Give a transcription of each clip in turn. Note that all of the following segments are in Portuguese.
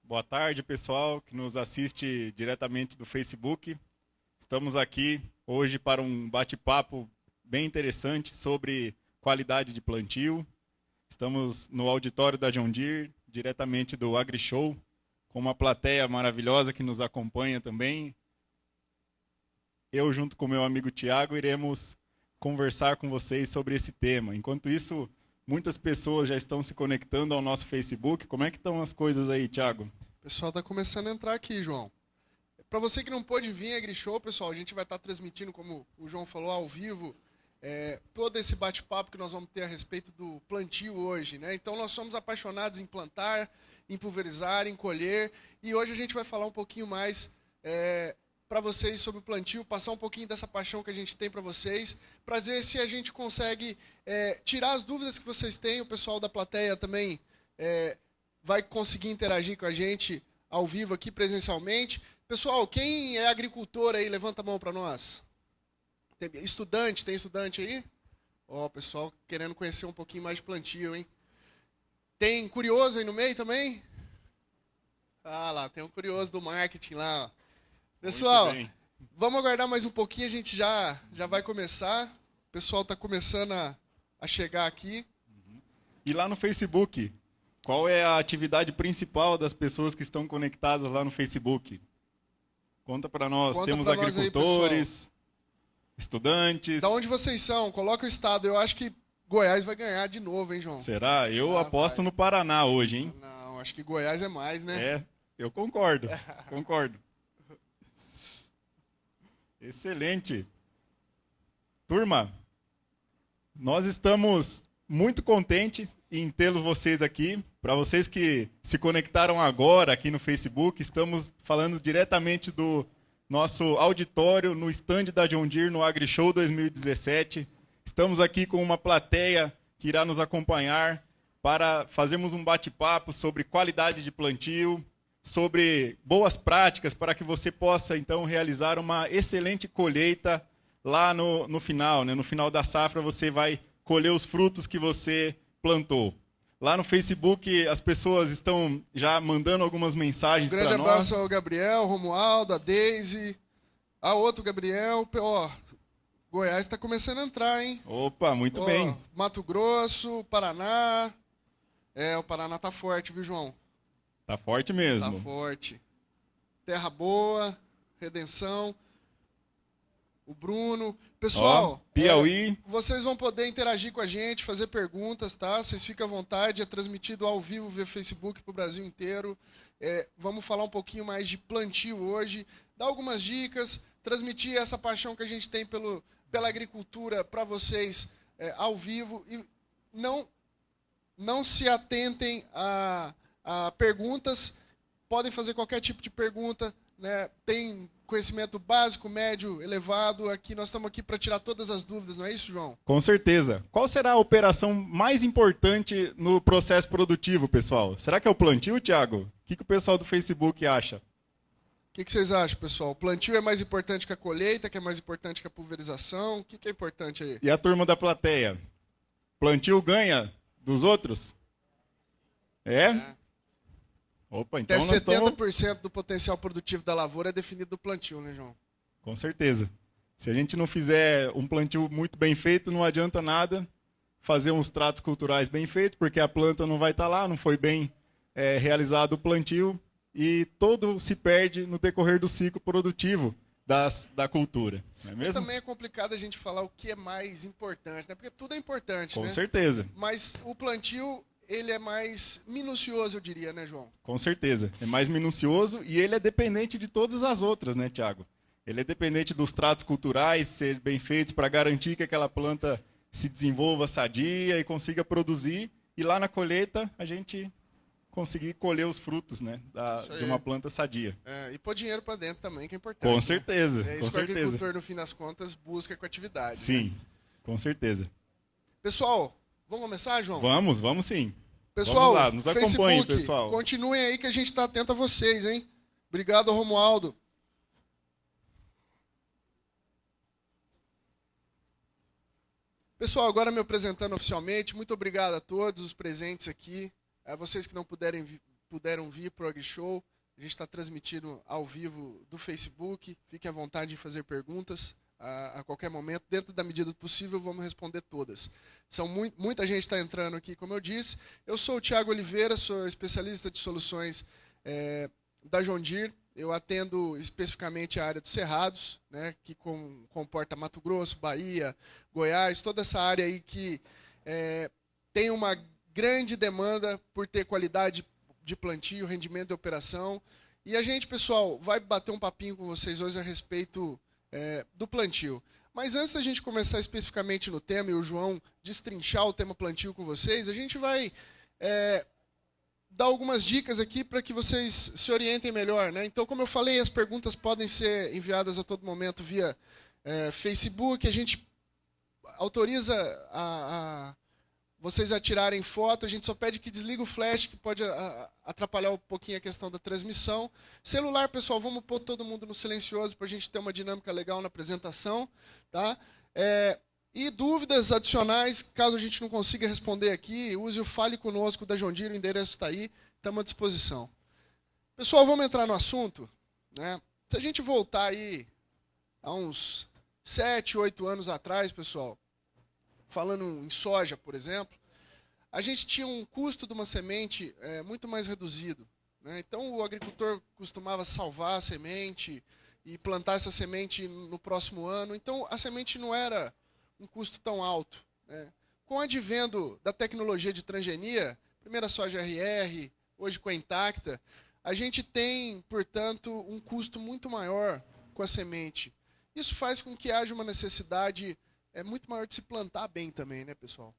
Boa tarde, pessoal que nos assiste diretamente do Facebook. Estamos aqui hoje para um bate-papo bem interessante sobre qualidade de plantio. Estamos no auditório da John Deere, diretamente do AgriShow, com uma plateia maravilhosa que nos acompanha também. Eu, junto com meu amigo Tiago, iremos conversar com vocês sobre esse tema. Enquanto isso, muitas pessoas já estão se conectando ao nosso Facebook. Como é que estão as coisas aí, Tiago? O pessoal está começando a entrar aqui, João. Para você que não pôde vir, AgriShow, pessoal, a gente vai estar transmitindo, como o João falou, ao vivo, todo esse bate-papo que nós vamos ter a respeito do plantio hoje, né? Então, nós somos apaixonados em plantar, em pulverizar, em colher, e hoje a gente vai falar um pouquinho mais para vocês sobre o plantio, passar um pouquinho dessa paixão que a gente tem para vocês, para ver se a gente consegue tirar as dúvidas que vocês têm. O pessoal da plateia também vai conseguir interagir com a gente ao vivo aqui presencialmente. Pessoal, quem é agricultor aí, levanta a mão para nós. Tem estudante aí? Ó, pessoal querendo conhecer um pouquinho mais de plantio, hein? Tem curioso aí no meio também? Ah lá, tem um curioso do marketing lá, ó. Pessoal, vamos aguardar mais um pouquinho, a gente já vai começar. O pessoal está começando a chegar aqui. E lá no Facebook, qual é a atividade principal das pessoas que estão conectadas lá no Facebook? Conta para nós. Temos agricultores, estudantes. Da onde vocês são? Coloca o estado. Eu acho que Goiás vai ganhar de novo, hein, João? Será? Eu aposto no Paraná hoje, hein? Não, acho que Goiás é mais, né? É, eu concordo. Concordo. Excelente. Turma, nós estamos muito contentes em tê-los vocês aqui. Para vocês que se conectaram agora aqui no Facebook, estamos falando diretamente do nosso auditório no stand da John Deere no AgriShow 2017. Estamos aqui com uma plateia que irá nos acompanhar para fazermos um bate-papo sobre qualidade de plantio, sobre boas práticas para que você possa, então, realizar uma excelente colheita lá no final, né? No final da safra você vai colher os frutos que você plantou. Lá no Facebook as pessoas estão já mandando algumas mensagens para nós. Um grande abraço ao Gabriel, Romualdo, a Deise, a outro Gabriel. Ó, Goiás está começando a entrar, hein? Opa, muito bem. Mato Grosso, Paraná. O Paraná tá forte, viu, João? Tá forte mesmo. Tá forte. Terra Boa, Redenção, o Bruno. Pessoal, Piauí. Vocês vão poder interagir com a gente, fazer perguntas, tá? Vocês ficam à vontade, é transmitido ao vivo via Facebook para o Brasil inteiro. Vamos falar um pouquinho mais de plantio hoje, dar algumas dicas, transmitir essa paixão que a gente tem pela agricultura para vocês ao vivo. E não se atentem a perguntas, podem fazer qualquer tipo de pergunta, né? Tem conhecimento básico, médio, elevado. Aqui nós estamos aqui para tirar todas as dúvidas, não é isso, João? Com certeza. Qual será a operação mais importante no processo produtivo, pessoal? Será que é o plantio, Thiago? O que o pessoal do Facebook acha? O que vocês acham, pessoal? O plantio é mais importante que a colheita, que é mais importante que a pulverização? O que é importante aí? E a turma da plateia? Plantio ganha dos outros? Opa, então até nós 70% do potencial produtivo da lavoura é definido do plantio, né, João? Com certeza. Se a gente não fizer um plantio muito bem feito, não adianta nada fazer uns tratos culturais bem feitos, porque a planta não vai estar lá, não foi bem realizado o plantio, e todo se perde no decorrer do ciclo produtivo da cultura. Não é mesmo? Também é complicado a gente falar o que é mais importante, né? Porque tudo é importante, Com né? certeza. Mas o plantio, ele é mais minucioso, eu diria, né, João? Com certeza. É mais minucioso e ele é dependente de todas as outras, né, Thiago? Ele é dependente dos tratos culturais ser bem feitos para garantir que aquela planta se desenvolva sadia e consiga produzir. E lá na colheita a gente conseguir colher os frutos, né, de uma planta sadia. E pôr dinheiro para dentro também, que é importante. Com certeza. É isso que o agricultor, no fim das contas, busca com a atividade. Sim, né? Com certeza. Pessoal, vamos começar, João? Vamos sim. Pessoal, vamos lá, nos acompanhem, pessoal. Continuem aí que a gente está atento a vocês, hein? Obrigado, Romualdo. Pessoal, agora me apresentando oficialmente, muito obrigado a todos os presentes aqui. Vocês que não puderam puderam vir para o AgriShow. A gente está transmitindo ao vivo do Facebook. Fiquem à vontade de fazer perguntas a qualquer momento. Dentro da medida do possível, vamos responder todas. Muita gente está entrando aqui, como eu disse. Eu sou o Thiago Oliveira, sou especialista de soluções da John Deere. Eu atendo especificamente a área dos Cerrados, né, que comporta Mato Grosso, Bahia, Goiás, toda essa área aí que tem uma grande demanda por ter qualidade de plantio, rendimento de operação. E a gente, pessoal, vai bater um papinho com vocês hoje a respeito do plantio. Mas antes da gente começar especificamente no tema, e o João destrinchar o tema plantio com vocês, a gente vai dar algumas dicas aqui para que vocês se orientem melhor, né? Então, como eu falei, as perguntas podem ser enviadas a todo momento via Facebook. A gente autoriza vocês a tirarem foto. A gente só pede que desligue o flash, que pode atrapalhar um pouquinho a questão da transmissão. Celular, pessoal, vamos pôr todo mundo no silencioso para a gente ter uma dinâmica legal na apresentação, tá? E dúvidas adicionais, caso a gente não consiga responder aqui, use o Fale Conosco da John Deere, o endereço está aí, estamos à disposição. Pessoal, vamos entrar no assunto, né? Se a gente voltar aí a uns 7, 8 anos atrás, pessoal, falando em soja, por exemplo, a gente tinha um custo de uma semente muito mais reduzido, né? Então, o agricultor costumava salvar a semente e plantar essa semente no próximo ano. Então, a semente não era um custo tão alto, né? Com o advento da tecnologia de transgenia, primeira soja RR, hoje com a Intacta, a gente tem, portanto, um custo muito maior com a semente. Isso faz com que haja uma necessidade muito maior de se plantar bem também, né, pessoal?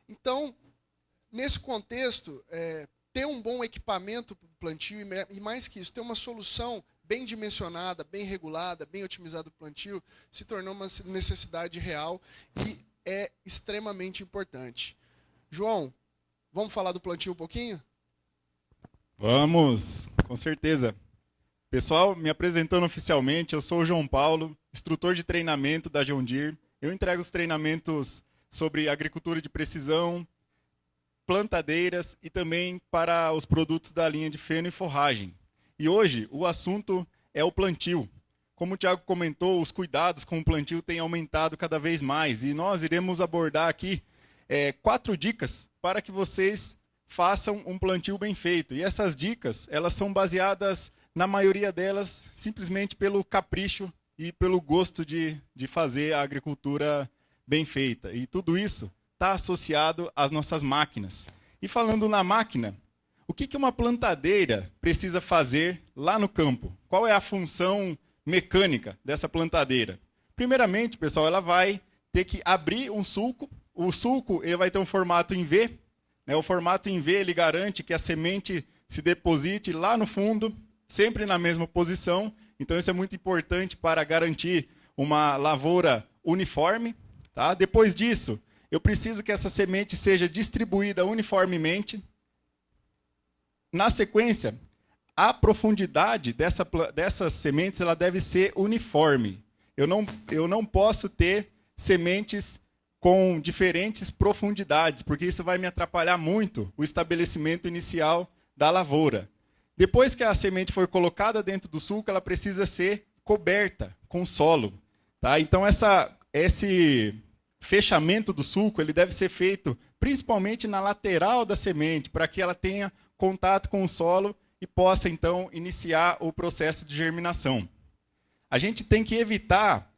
Então, nesse contexto, ter um bom equipamento para o plantio e, mais que isso, ter uma solução bem dimensionada, bem regulada, bem otimizada para o plantio, se tornou uma necessidade real e é extremamente importante. João, vamos falar do plantio um pouquinho? Vamos, com certeza. Pessoal, me apresentando oficialmente, eu sou o João Paulo, instrutor de treinamento da John Deere. Eu entrego os treinamentos sobre agricultura de precisão, plantadeiras e também para os produtos da linha de feno e forragem. E hoje o assunto é o plantio. Como o Thiago comentou, os cuidados com o plantio têm aumentado cada vez mais. E nós iremos abordar aqui 4 dicas para que vocês façam um plantio bem feito. E essas dicas, elas são baseadas, na maioria delas, simplesmente pelo capricho e pelo gosto de fazer a agricultura bem feita. E tudo isso está associado às nossas máquinas. E falando na máquina, o que uma plantadeira precisa fazer lá no campo? Qual é a função mecânica dessa plantadeira? Primeiramente, pessoal, ela vai ter que abrir um sulco. O sulco ele vai ter um formato em V, né? O formato em V ele garante que a semente se deposite lá no fundo, sempre na mesma posição. Então, isso é muito importante para garantir uma lavoura uniforme, tá? Depois disso, eu preciso que essa semente seja distribuída uniformemente. Na sequência, a profundidade dessas sementes ela deve ser uniforme. Eu não posso ter sementes com diferentes profundidades, porque isso vai me atrapalhar muito o estabelecimento inicial da lavoura. Depois que a semente for colocada dentro do sulco, ela precisa ser coberta com solo, tá? Então, esse fechamento do sulco ele deve ser feito principalmente na lateral da semente, para que ela tenha contato com o solo e possa, então, iniciar o processo de germinação. A gente tem que evitar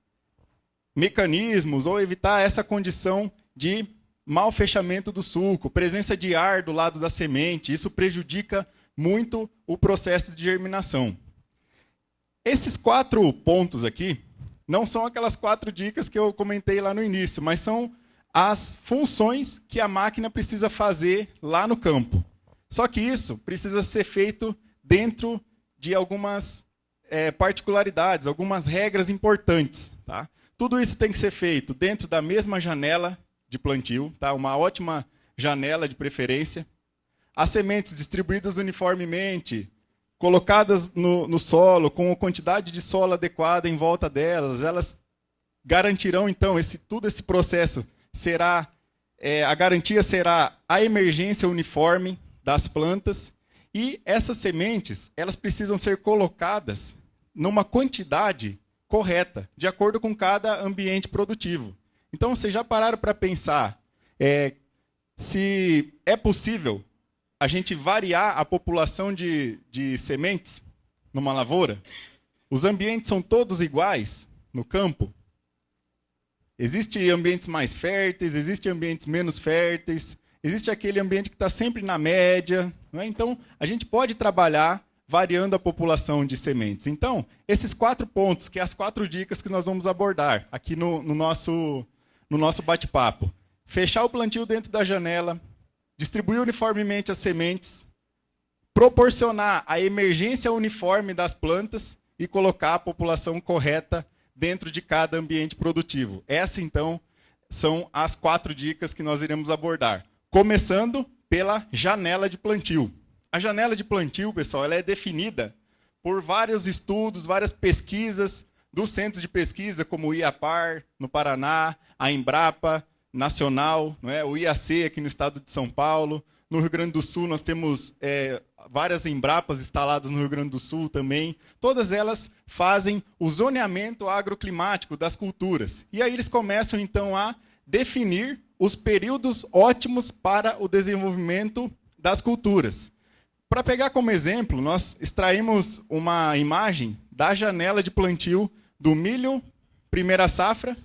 mecanismos ou evitar essa condição de mau fechamento do sulco, presença de ar do lado da semente. Isso prejudica muito o processo de germinação. Esses 4 pontos aqui não são aquelas 4 dicas que eu comentei lá no início, mas são as funções que a máquina precisa fazer lá no campo. Só que isso precisa ser feito dentro de algumas particularidades, algumas regras importantes, tá? Tudo isso tem que ser feito dentro da mesma janela de plantio, tá? Uma ótima janela de preferência. As sementes distribuídas uniformemente, colocadas no solo, com a quantidade de solo adequada em volta delas, elas garantirão, então, todo esse processo será, a garantia será a emergência uniforme das plantas E essas sementes, elas precisam ser colocadas numa quantidade correta, de acordo com cada ambiente produtivo. Então, vocês já pararam para pensar se é possível a gente variar a população de sementes numa lavoura? Os ambientes são todos iguais no campo? Existem ambientes mais férteis, existem ambientes menos férteis, existe aquele ambiente que está sempre na média. Não é? Então, a gente pode trabalhar variando a população de sementes. Então, esses 4 pontos, que é as 4 dicas que nós vamos abordar aqui no nosso bate-papo. Fechar o plantio dentro da janela, distribuir uniformemente as sementes, proporcionar a emergência uniforme das plantas e colocar a população correta dentro de cada ambiente produtivo. Essas, então, são as 4 dicas que nós iremos abordar. Começando pela janela de plantio. A janela de plantio, pessoal, ela é definida por vários estudos, várias pesquisas dos centros de pesquisa, como o IAPAR, no Paraná, a Embrapa Nacional, não é? O IAC, aqui no estado de São Paulo. No Rio Grande do Sul, nós temos várias Embrapas instaladas no Rio Grande do Sul também. Todas elas fazem o zoneamento agroclimático das culturas. E aí eles começam, então, a definir os períodos ótimos para o desenvolvimento das culturas. Para pegar como exemplo, nós extraímos uma imagem da janela de plantio do milho primeira safra,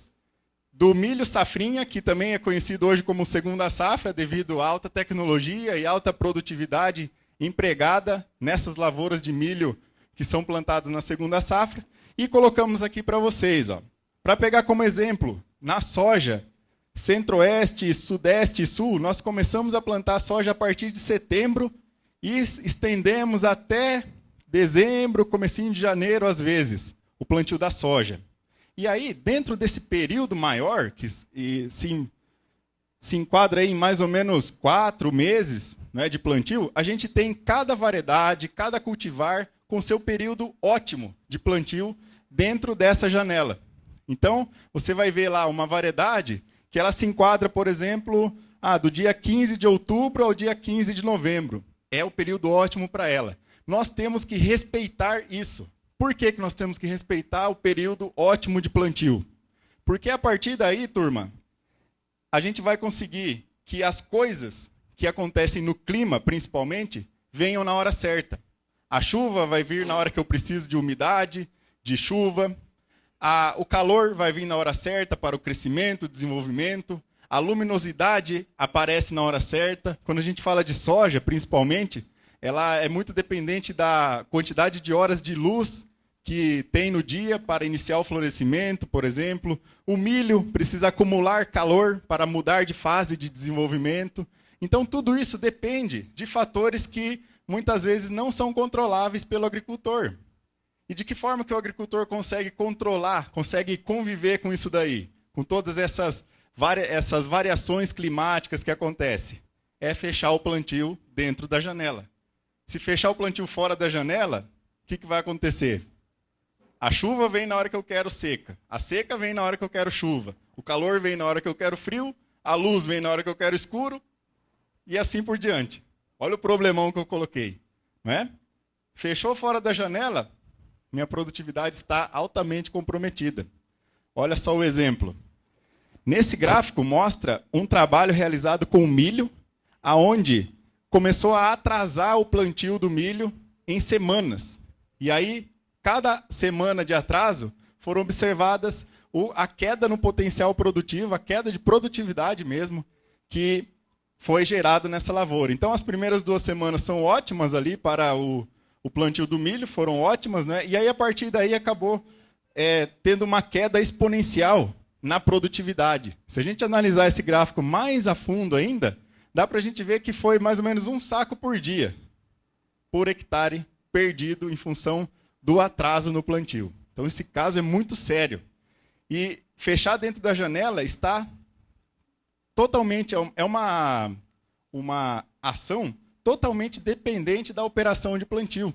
do milho safrinha, que também é conhecido hoje como segunda safra, devido à alta tecnologia e alta produtividade empregada nessas lavouras de milho que são plantadas na segunda safra. E colocamos aqui para vocês, para pegar como exemplo, na soja, centro-oeste, sudeste e sul, nós começamos a plantar soja a partir de setembro e estendemos até dezembro, comecinho de janeiro, às vezes, o plantio da soja. E aí, dentro desse período maior, que se enquadra aí em mais ou menos 4 meses, né, de plantio, a gente tem cada variedade, cada cultivar com seu período ótimo de plantio dentro dessa janela. Então, você vai ver lá uma variedade que ela se enquadra, por exemplo, do dia 15 de outubro ao dia 15 de novembro. É o período ótimo para ela. Nós temos que respeitar isso. Por que nós temos que respeitar o período ótimo de plantio? Porque a partir daí, turma, a gente vai conseguir que as coisas que acontecem no clima, principalmente, venham na hora certa. A chuva vai vir na hora que eu preciso de umidade, de chuva. O calor vai vir na hora certa para o crescimento, desenvolvimento. A luminosidade aparece na hora certa. Quando a gente fala de soja, principalmente, ela é muito dependente da quantidade de horas de luz que tem no dia para iniciar o florescimento, por exemplo. O milho precisa acumular calor para mudar de fase de desenvolvimento. Então, tudo isso depende de fatores que muitas vezes não são controláveis pelo agricultor. E de que forma que o agricultor consegue controlar, consegue conviver com isso daí? Com todas essas variações climáticas que acontecem? É fechar o plantio dentro da janela. Se fechar o plantio fora da janela, o que vai acontecer? A chuva vem na hora que eu quero seca. A seca vem na hora que eu quero chuva. O calor vem na hora que eu quero frio. A luz vem na hora que eu quero escuro. E assim por diante. Olha o problemão que eu coloquei. Não é? Fechou fora da janela, minha produtividade está altamente comprometida. Olha só o exemplo. Nesse gráfico mostra um trabalho realizado com o milho, aonde começou a atrasar o plantio do milho em semanas. E aí, cada semana de atraso, foram observadas a queda no potencial produtivo, a queda de produtividade mesmo, que foi gerado nessa lavoura. Então, as primeiras 2 semanas são ótimas ali para o plantio do milho, foram ótimas, né? E aí, a partir daí, acabou tendo uma queda exponencial na produtividade. Se a gente analisar esse gráfico mais a fundo ainda, dá para a gente ver que foi mais ou menos 1 saco por dia, por hectare perdido em função do atraso no plantio. Então, esse caso é muito sério. E fechar dentro da janela está totalmente, é uma ação totalmente dependente da operação de plantio.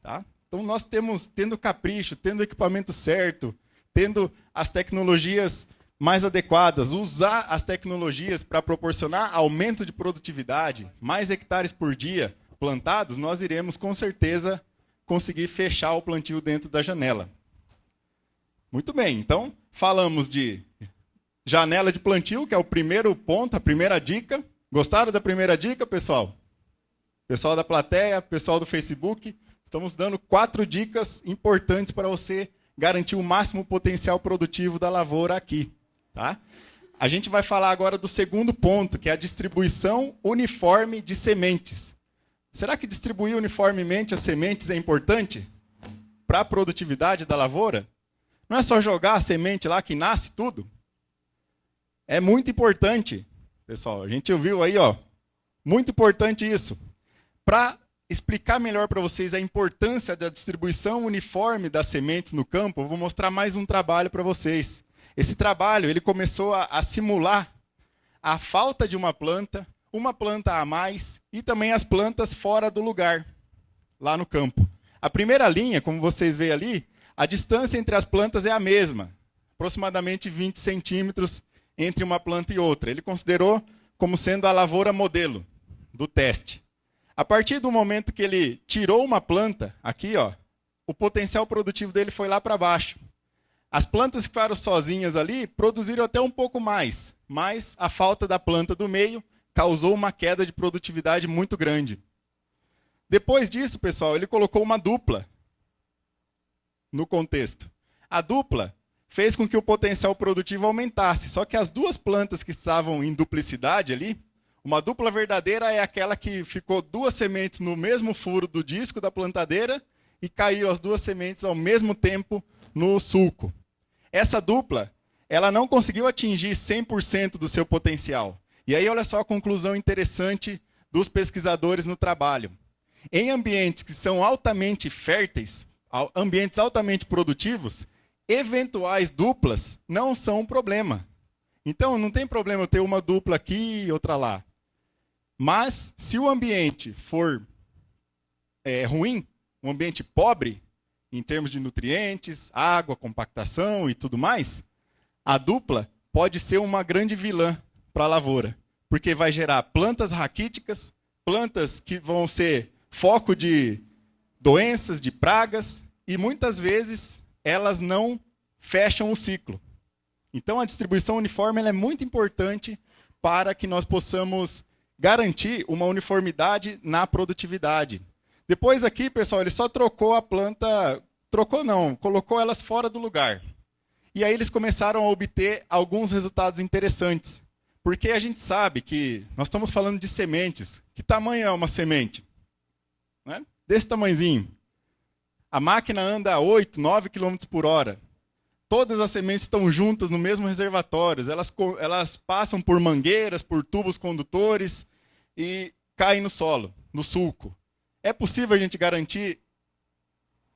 Tá? Então, nós tendo capricho, tendo o equipamento certo, tendo as tecnologias mais adequadas, usar as tecnologias para proporcionar aumento de produtividade, mais hectares por dia, plantados, nós iremos com certeza conseguir fechar o plantio dentro da janela. Muito bem, então falamos de janela de plantio, que é o primeiro ponto, a primeira dica. Gostaram da primeira dica, pessoal? Pessoal da plateia, pessoal do Facebook, estamos dando 4 dicas importantes para você garantir o máximo potencial produtivo da lavoura aqui, tá? A gente vai falar agora do segundo ponto, que é a distribuição uniforme de sementes. Será que distribuir uniformemente as sementes é importante para a produtividade da lavoura? Não é só jogar a semente lá que nasce tudo? É muito importante, pessoal. A gente ouviu aí, ó, muito importante isso. Para explicar melhor para vocês a importância da distribuição uniforme das sementes no campo, eu vou mostrar mais um trabalho para vocês. Esse trabalho ele começou a simular a falta de uma planta a mais e também as plantas fora do lugar, lá no campo. A primeira linha, como vocês veem ali, a distância entre as plantas é a mesma, aproximadamente 20 centímetros entre uma planta e outra. Ele considerou como sendo a lavoura modelo do teste. A partir do momento que ele tirou uma planta, aqui, ó, o potencial produtivo dele foi lá para baixo. As plantas que ficaram sozinhas ali produziram até um pouco mais, mas a falta da planta do meio causou uma queda de produtividade muito grande. Depois disso, pessoal, ele colocou uma dupla no contexto. A dupla fez com que o potencial produtivo aumentasse, só que as duas plantas que estavam em duplicidade ali, uma dupla verdadeira é aquela que ficou 2 sementes no mesmo furo do disco da plantadeira e caíram as 2 sementes ao mesmo tempo no sulco. Essa dupla, ela não conseguiu atingir 100% do seu potencial. E aí, olha só a conclusão interessante dos pesquisadores no trabalho. Em ambientes que são altamente férteis, ambientes altamente produtivos, eventuais duplas não são um problema. Então, não tem problema eu ter uma dupla aqui e outra lá. Mas, se o ambiente for ruim, um ambiente pobre, em termos de nutrientes, água, compactação e tudo mais, a dupla pode ser uma grande vilã para a lavoura, porque vai gerar plantas raquíticas, plantas que vão ser foco de doenças, de pragas, e muitas vezes elas não fecham o ciclo. Então a distribuição uniforme ela é muito importante para que nós possamos garantir uma uniformidade na produtividade. Depois aqui, pessoal, ele só trocou a planta, colocou elas fora do lugar. E aí eles começaram a obter alguns resultados interessantes. Porque a gente sabe que nós estamos falando de sementes. Que tamanho é uma semente? Né? Desse tamanhozinho. A máquina anda a 8, 9 km por hora. Todas as sementes estão juntas no mesmo reservatório. Elas passam por mangueiras, por tubos condutores e caem no solo, no sulco. É possível a gente garantir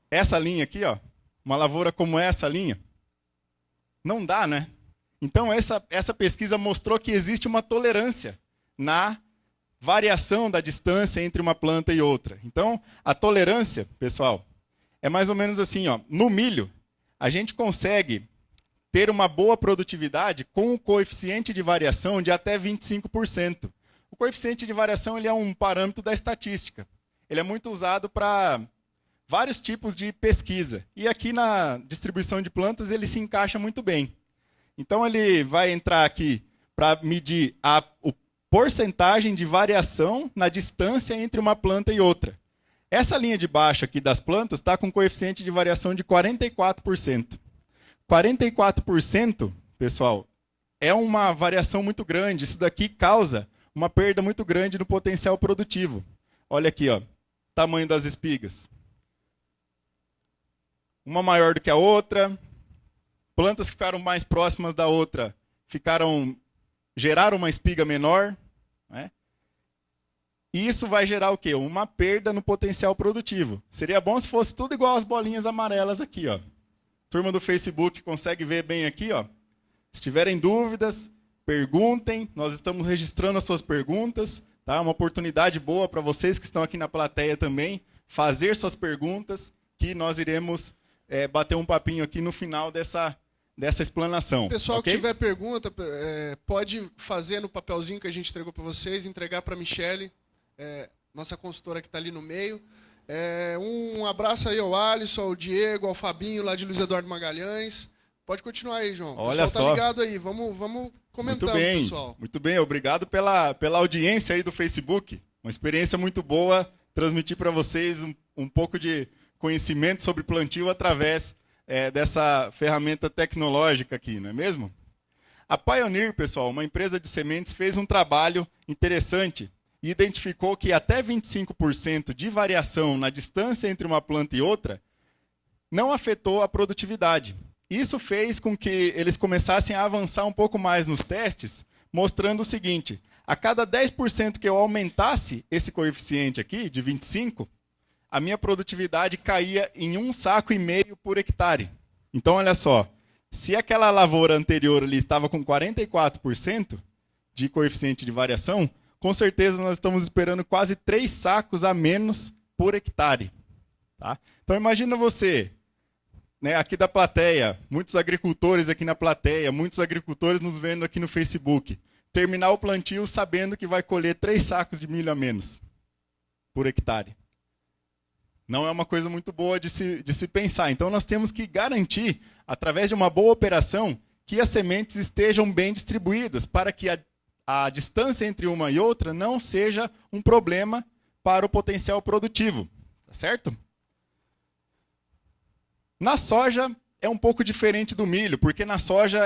essa linha aqui, ó, uma lavoura como essa linha? Não dá, né? Então, essa pesquisa mostrou que existe uma tolerância na variação da distância entre uma planta e outra. Então, a tolerância, pessoal, é mais ou menos assim, ó, no milho, a gente consegue ter uma boa produtividade com um coeficiente de variação de até 25%. O coeficiente de variação ele é um parâmetro da estatística. Ele é muito usado para vários tipos de pesquisa. E aqui na distribuição de plantas ele se encaixa muito bem. Então ele vai entrar aqui para medir a porcentagem de variação na distância entre uma planta e outra. Essa linha de baixo aqui das plantas está com coeficiente de variação de 44%. 44%, pessoal, é uma variação muito grande. Isso daqui causa uma perda muito grande no potencial produtivo. Olha aqui, ó, tamanho das espigas. Uma maior do que a outra. Plantas que ficaram mais próximas da outra geraram uma espiga menor, né? E isso vai gerar o quê? Uma perda no potencial produtivo. Seria bom se fosse tudo igual as bolinhas amarelas aqui, ó. Turma do Facebook consegue ver bem aqui, ó. Se tiverem dúvidas, perguntem. Nós estamos registrando as suas perguntas, tá? Uma oportunidade boa para vocês que estão aqui na plateia também fazer suas perguntas, que nós iremos bater um papinho aqui no final dessa explanação. Pessoal, okay? que tiver pergunta, pode fazer no papelzinho que a gente entregou para vocês, entregar para a Michele. nossa consultora que está ali no meio. Um abraço aí ao Alisson, ao Diego, ao Fabinho, lá de Luiz Eduardo Magalhães. Pode continuar aí, João. Olha pessoal só. Tá ligado aí, vamos comentando, pessoal. Muito bem, obrigado pela audiência aí do Facebook. Uma experiência muito boa, transmitir para vocês um pouco de conhecimento sobre plantio através dessa ferramenta tecnológica aqui, não é mesmo? A Pioneer, pessoal, uma empresa de sementes, fez um trabalho interessante e identificou que até 25% de variação na distância entre uma planta e outra não afetou a produtividade. Isso fez com que eles começassem a avançar um pouco mais nos testes, mostrando o seguinte: a cada 10% que eu aumentasse esse coeficiente aqui, de 25, a minha produtividade caía em 1,5 saco por hectare. Então, olha só, se aquela lavoura anterior ali estava com 44% de coeficiente de variação, com certeza nós estamos esperando quase 3 sacos a menos por hectare. Tá? Então, imagina você, né, aqui da plateia, muitos agricultores aqui na plateia, muitos agricultores nos vendo aqui no Facebook, terminar o plantio sabendo que vai colher 3 sacos de milho a menos por hectare. Não é uma coisa muito boa de se pensar. Então, nós temos que garantir, através de uma boa operação, que as sementes estejam bem distribuídas, para que a distância entre uma e outra não seja um problema para o potencial produtivo. Tá certo? Na soja é um pouco diferente do milho, porque na soja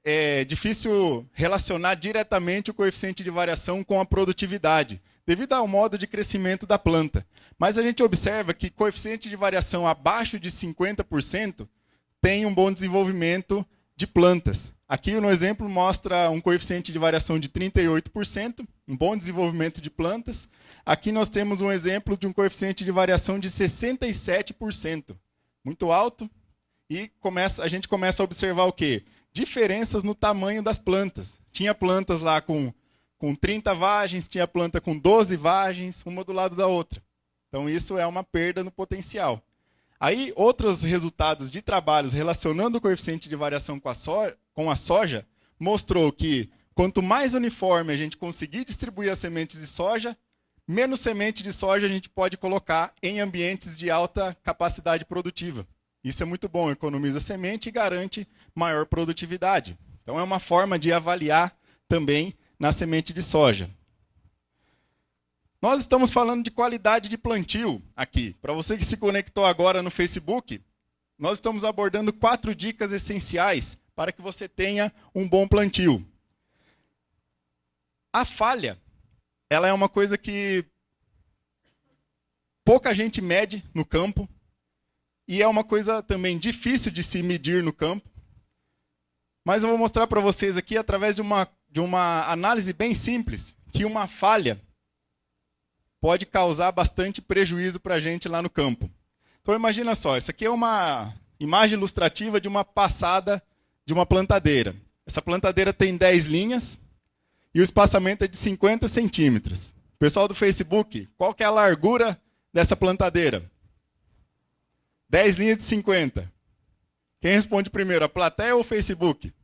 é difícil relacionar diretamente o coeficiente de variação com a produtividade, devido ao modo de crescimento da planta. Mas a gente observa que coeficiente de variação abaixo de 50% tem um bom desenvolvimento de plantas. Aqui no exemplo mostra um coeficiente de variação de 38%, um bom desenvolvimento de plantas. Aqui nós temos um exemplo de um coeficiente de variação de 67%. Muito alto. E a gente começa a observar o quê? Diferenças no tamanho das plantas. Tinha plantas lá com 30 vagens, tinha planta com 12 vagens, uma do lado da outra. Então isso é uma perda no potencial. Aí, outros resultados de trabalhos relacionando o coeficiente de variação com a soja mostrou que quanto mais uniforme a gente conseguir distribuir as sementes de soja, menos semente de soja a gente pode colocar em ambientes de alta capacidade produtiva. Isso é muito bom, economiza semente e garante maior produtividade. Então é uma forma de avaliar também na semente de soja. Nós estamos falando de qualidade de plantio aqui. Para você que se conectou agora no Facebook, nós estamos abordando 4 dicas essenciais para que você tenha um bom plantio. A falha, ela é uma coisa que pouca gente mede no campo e é uma coisa também difícil de se medir no campo. Mas eu vou mostrar para vocês aqui, através de uma análise bem simples, que uma falha pode causar bastante prejuízo para a gente lá no campo. Então imagina só, isso aqui é uma imagem ilustrativa de uma passada de uma plantadeira. Essa plantadeira tem 10 linhas e o espaçamento é de 50 centímetros. Pessoal do Facebook, qual que é a largura dessa plantadeira? 10 linhas de 50. Quem responde primeiro, a plateia ou o Facebook?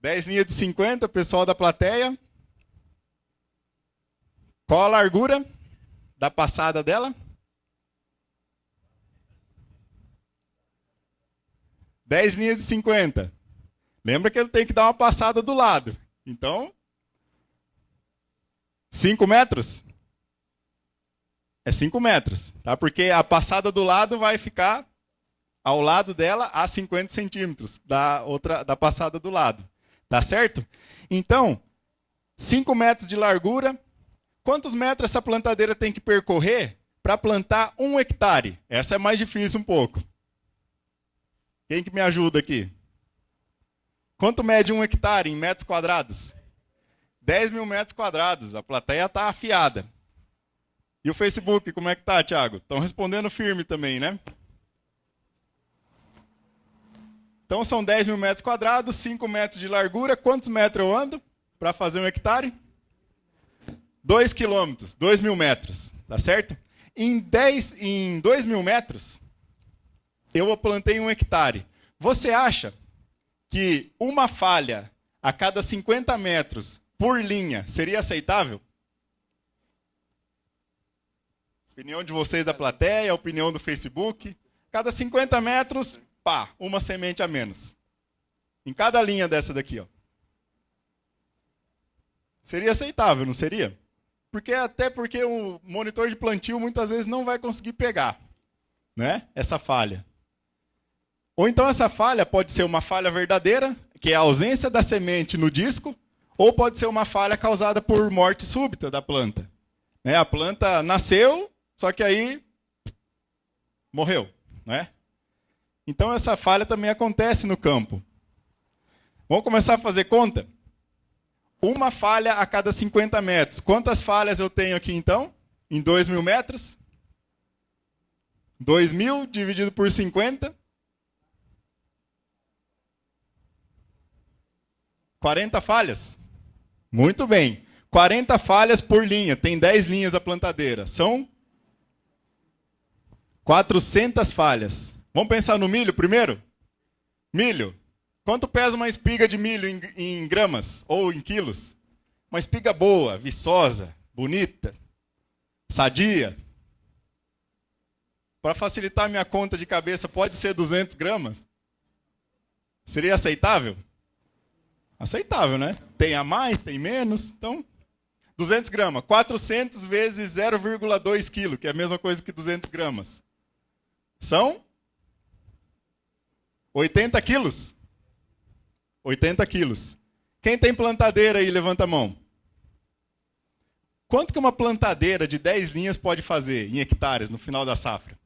10 linhas de 50, pessoal da plateia. Qual a largura da passada dela? 10 linhas de 50. Lembra que ele tem que dar uma passada do lado. Então, 5 metros? É 5 metros, tá? Porque a passada do lado vai ficar ao lado dela a 50 centímetros da passada do lado. Tá certo? Então, 5 metros de largura. Quantos metros essa plantadeira tem que percorrer para plantar 1 hectare? Essa é mais difícil um pouco. Quem que me ajuda aqui? Quanto mede 1 hectare em metros quadrados? 10.000 metros quadrados. A plateia está afiada. E o Facebook, como é que tá, Thiago? Estão respondendo firme também, né? Então são 10.000 metros quadrados, 5 metros de largura. Quantos metros eu ando para fazer 1 hectare? 2 quilômetros, 2.000 metros, tá certo? Em 2.000 metros, eu plantei 1 hectare. Você acha que uma falha a cada 50 metros por linha seria aceitável? Opinião de vocês da plateia, opinião do Facebook. Cada 50 metros, pá, uma semente a menos. Em cada linha dessa daqui, ó. Seria aceitável, não seria? Até porque o monitor de plantio muitas vezes não vai conseguir pegar, né, essa falha. Ou então essa falha pode ser uma falha verdadeira, que é a ausência da semente no disco, ou pode ser uma falha causada por morte súbita da planta. Né? A planta nasceu, só que aí morreu. Né? Então essa falha também acontece no campo. Vamos começar a fazer conta? Uma falha a cada 50 metros. Quantas falhas eu tenho aqui, então? Em 2.000 metros? 2.000 dividido por 50. 40 falhas. Muito bem. 40 falhas por linha. Tem 10 linhas a plantadeira. São 400 falhas. Vamos pensar no milho primeiro? Milho. Quanto pesa uma espiga de milho em gramas ou em quilos? Uma espiga boa, viçosa, bonita, sadia. Para facilitar minha conta de cabeça, pode ser 200 gramas? Seria aceitável? Aceitável, né? Tem a mais, tem menos. Então, 200 gramas. 400 vezes 0,2 kg, que é a mesma coisa que 200 gramas. São 80 quilos. 80 quilos. Quem tem plantadeira aí, levanta a mão. Quanto que uma plantadeira de 10 linhas pode fazer em hectares no final da safra?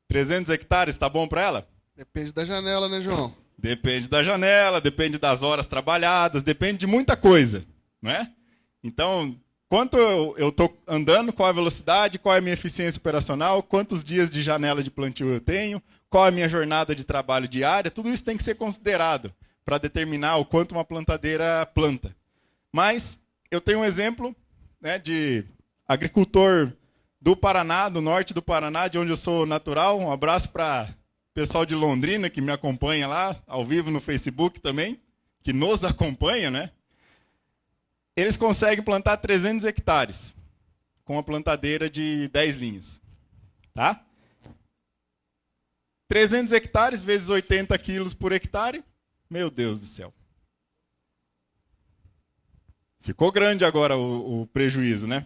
300 hectares, tá bom para ela? Depende da janela, né, João? Depende da janela, depende das horas trabalhadas, depende de muita coisa, né? Então, quanto eu estou andando, qual a velocidade, qual é a minha eficiência operacional, quantos dias de janela de plantio eu tenho, qual é a minha jornada de trabalho diária, tudo isso tem que ser considerado para determinar o quanto uma plantadeira planta. Mas eu tenho um exemplo, né, de agricultor do Paraná, do norte do Paraná, de onde eu sou natural. Um abraço para o pessoal de Londrina, que me acompanha lá, ao vivo no Facebook também, que nos acompanha, né? Eles conseguem plantar 300 hectares com uma plantadeira de 10 linhas. Tá? 300 hectares vezes 80 quilos por hectare. Meu Deus do céu. Ficou grande agora o prejuízo, né?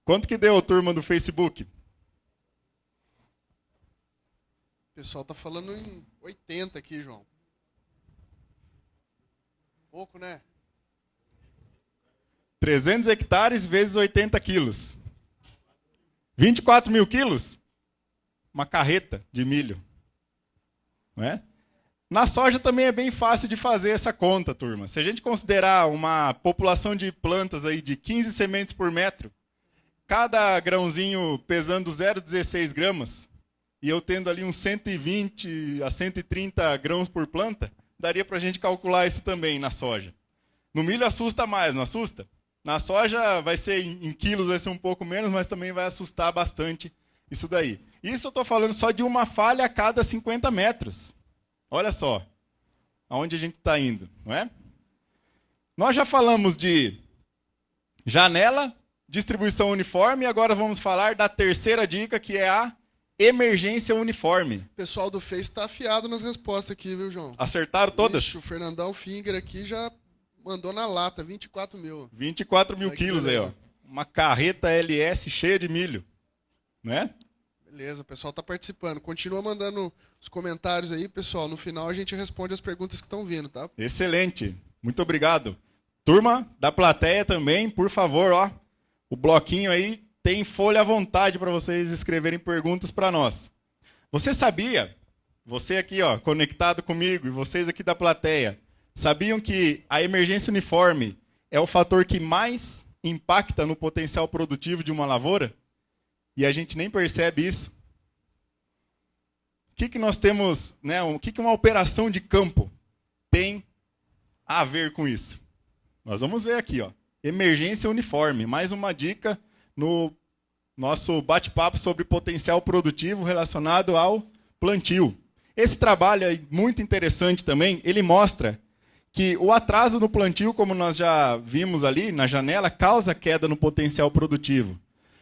Quanto que deu a turma do Facebook? O pessoal tá falando em 80 aqui, João. Pouco, né? 300 hectares vezes 80 quilos. 24 mil quilos? Uma carreta de milho. Não é? Na soja também é bem fácil de fazer essa conta, turma. Se a gente considerar uma população de plantas aí de 15 sementes por metro, cada grãozinho pesando 0,16 gramas, e eu tendo ali uns 120 a 130 grãos por planta, daria para a gente calcular isso também na soja. No milho assusta mais, não assusta? Na soja vai ser em quilos, vai ser um pouco menos, mas também vai assustar bastante isso daí. Isso eu estou falando só de uma falha a cada 50 metros. Olha só, aonde a gente está indo, não é? Nós já falamos de janela, distribuição uniforme, e agora vamos falar da terceira dica, que é a emergência uniforme. O pessoal do Face está afiado nas respostas aqui, viu, João? Acertaram todas? Ixi, o Fernandão Finger aqui já mandou na lata, 24 mil. 24 mil quilos aí, ó. Uma carreta LS cheia de milho, né? Beleza, o pessoal está participando. Continua mandando os comentários aí, pessoal. No final a gente responde as perguntas que estão vindo, tá? Excelente. Muito obrigado. Turma da plateia também, por favor, ó. O bloquinho aí tem folha à vontade para vocês escreverem perguntas para nós. Você sabia, você aqui, ó, conectado comigo, e vocês aqui da plateia, sabiam que a emergência uniforme é o fator que mais impacta no potencial produtivo de uma lavoura? E a gente nem percebe isso. O que nós temos, né? O que uma operação de campo tem a ver com isso? Nós vamos ver aqui, ó. Emergência uniforme. Mais uma dica no nosso bate-papo sobre potencial produtivo relacionado ao plantio. Esse trabalho é muito interessante também. Ele mostra que o atraso no plantio, como nós já vimos ali na janela, causa queda no potencial produtivo.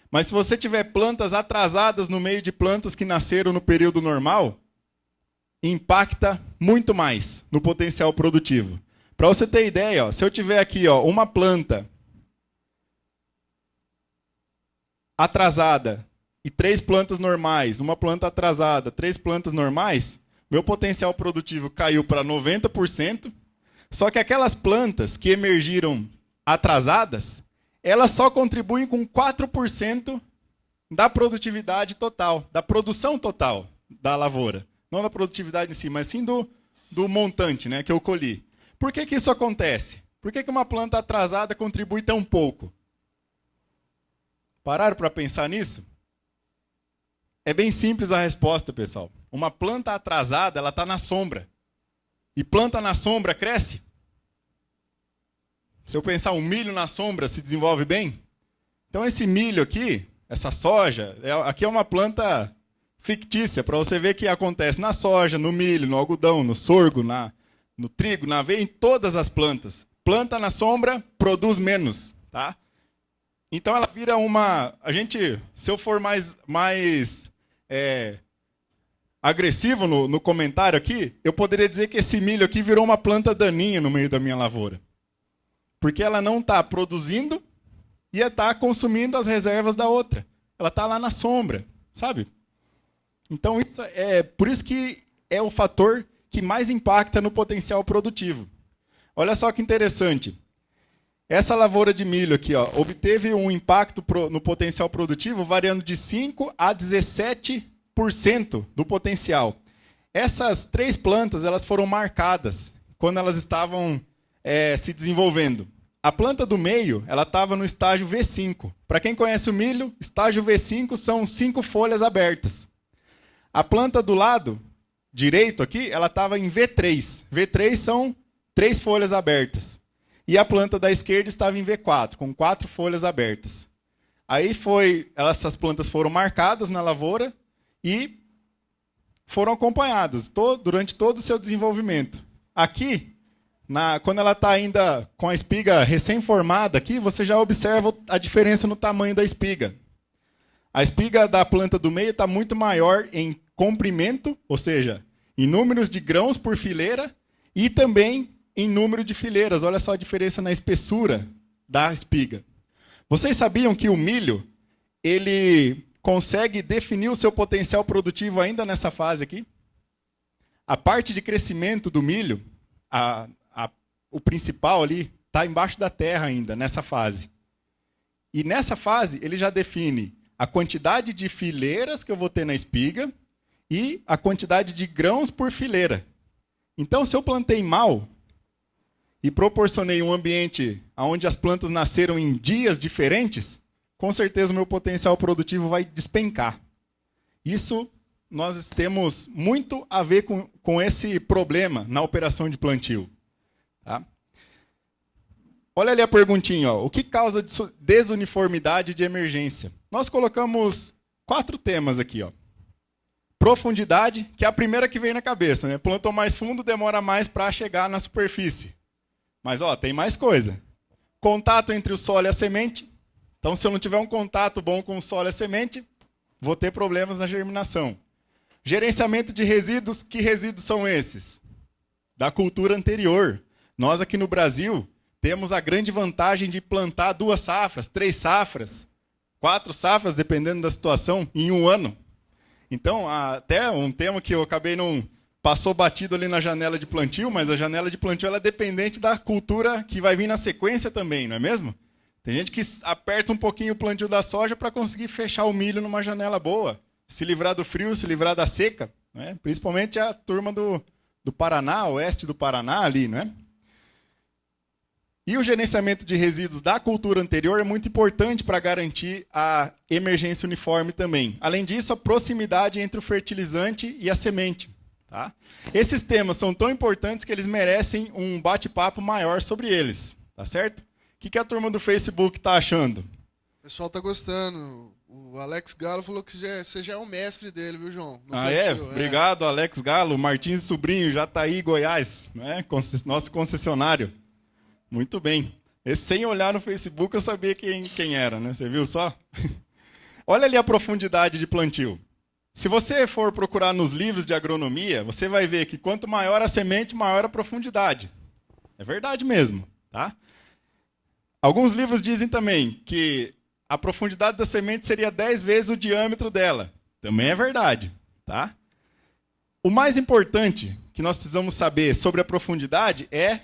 Mas se você tiver plantas atrasadas no meio de plantas que nasceram no período normal, impacta muito mais no potencial produtivo. Para você ter ideia, ó, se eu tiver aqui uma planta atrasada e 3 plantas normais, uma planta atrasada, 3 plantas normais, meu potencial produtivo caiu para 90%, só que aquelas plantas que emergiram atrasadas, elas só contribuem com 4% da produtividade total, da produção total da lavoura. Não da produtividade em si, mas sim do montante, né, que eu colhi. Por que isso acontece? Por que uma planta atrasada contribui tão pouco? Pararam para pensar nisso? É bem simples a resposta, pessoal. Uma planta atrasada, ela está na sombra. E planta na sombra cresce? Se eu pensar um milho na sombra, se desenvolve bem? Então esse milho aqui, essa soja, aqui é uma planta fictícia, para você ver que acontece na soja, no milho, no algodão, no sorgo, no trigo, na aveia, em todas as plantas. Planta na sombra, produz menos, tá? Então ela vira uma... se eu for mais agressivo no comentário aqui, eu poderia dizer que esse milho aqui virou uma planta daninha no meio da minha lavoura. Porque ela não está produzindo e está consumindo as reservas da outra. Ela está lá na sombra, sabe? Então, por isso que é o fator que mais impacta no potencial produtivo. Olha só que interessante. Essa lavoura de milho aqui, ó, obteve um impacto no potencial produtivo variando de 5% a 17% do potencial. Essas 3 plantas elas foram marcadas quando elas estavam se desenvolvendo. A planta do meio ela estava no estágio V5. Para quem conhece o milho, estágio V5 são 5 folhas abertas. A planta do lado direito aqui, ela estava em V3. V3 são 3 folhas abertas. E a planta da esquerda estava em V4, com 4 folhas abertas. Aí essas plantas foram marcadas na lavoura e foram acompanhadas durante todo o seu desenvolvimento. Aqui, quando ela está ainda com a espiga recém-formada, aqui você já observa a diferença no tamanho da espiga. A espiga da planta do meio está muito maior em comprimento, ou seja, em números de grãos por fileira, e também em número de fileiras. Olha só a diferença na espessura da espiga. Vocês sabiam que o milho ele consegue definir o seu potencial produtivo ainda nessa fase aqui? A parte de crescimento do milho, o principal ali, está embaixo da terra ainda, nessa fase. E nessa fase, ele já define a quantidade de fileiras que eu vou ter na espiga e a quantidade de grãos por fileira. Então, se eu plantei mal e proporcionei um ambiente onde as plantas nasceram em dias diferentes, com certeza o meu potencial produtivo vai despencar. Isso nós temos muito a ver com esse problema na operação de plantio. Tá? Olha ali a perguntinha. Ó. O que causa desuniformidade de emergência? Nós colocamos 4 temas aqui. Ó. Profundidade, que é a primeira que vem na cabeça. Né? Plantou mais fundo, demora mais para chegar na superfície. Mas tem mais coisa. Contato entre o solo e a semente. Então, se eu não tiver um contato bom com o solo e a semente, vou ter problemas na germinação. Gerenciamento de resíduos. Que resíduos são esses? Da cultura anterior. Nós aqui no Brasil temos a grande vantagem de plantar 2 safras, 3 safras, 4 safras, dependendo da situação, em um ano. Então, até um tema que eu acabei não... Passou batido ali na janela de plantio, mas a janela de plantio ela é dependente da cultura que vai vir na sequência também, não é mesmo? Tem gente que aperta um pouquinho o plantio da soja para conseguir fechar o milho numa janela boa, se livrar do frio, se livrar da seca, né? Principalmente a turma do Paraná, oeste do Paraná ali, né? E o gerenciamento de resíduos da cultura anterior é muito importante para garantir a emergência uniforme também. Além disso, a proximidade entre o fertilizante e a semente. Tá? Esses temas são tão importantes que eles merecem um bate-papo maior sobre eles. Tá certo? O que a turma do Facebook está achando? O pessoal está gostando. O Alex Galo falou que você já é o mestre dele, viu, João? No plantio. Obrigado, Alex Galo. Martins Sobrinho, Jataí, Goiás, né? Nosso concessionário. Muito bem. Esse, sem olhar no Facebook, eu sabia quem era, né? Você viu só? Olha ali a profundidade de plantio. Se você for procurar nos livros de agronomia, você vai ver que quanto maior a semente, maior a profundidade. É verdade mesmo, tá? Alguns livros dizem também que a profundidade da semente seria 10 vezes o diâmetro dela. Também é verdade, tá? O mais importante que nós precisamos saber sobre a profundidade é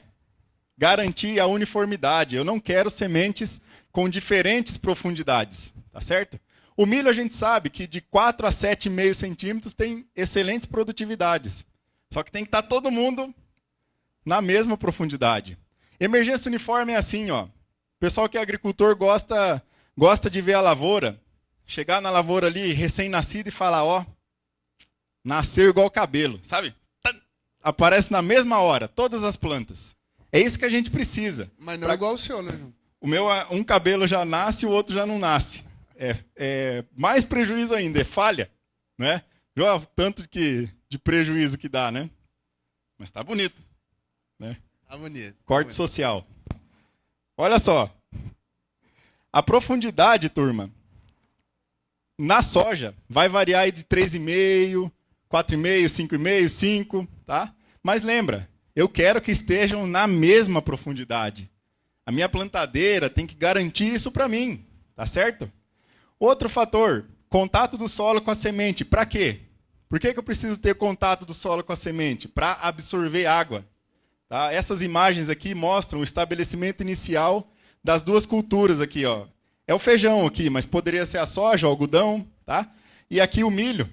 garantir a uniformidade. Eu não quero sementes com diferentes profundidades, tá certo? O milho a gente sabe que de 4 a 7,5 centímetros tem excelentes produtividades. Só que tem que estar todo mundo na mesma profundidade. Emergência uniforme é assim, ó. O pessoal que é agricultor gosta de ver a lavoura, chegar na lavoura ali recém-nascida e falar, ó, nasceu igual cabelo, sabe? Aparece na mesma hora, todas as plantas. É isso que a gente precisa. Mas não é igual o seu, né? O meu, um cabelo já nasce, o outro já não nasce. É mais prejuízo ainda, é falha, né? Olha o tanto de prejuízo que dá, né? Mas tá bonito, né? Tá bonito. Corte social. Olha só. A profundidade, turma, na soja vai variar aí de 3,5, 4,5, 5,5, 5, tá? Mas lembra, eu quero que estejam na mesma profundidade. A minha plantadeira tem que garantir isso para mim, tá certo? Outro fator, contato do solo com a semente. Para quê? Por que eu preciso ter contato do solo com a semente? Para absorver água. Tá? Essas imagens aqui mostram o estabelecimento inicial das duas culturas aqui, ó. É o feijão aqui, mas poderia ser a soja, o algodão, tá? E aqui o milho,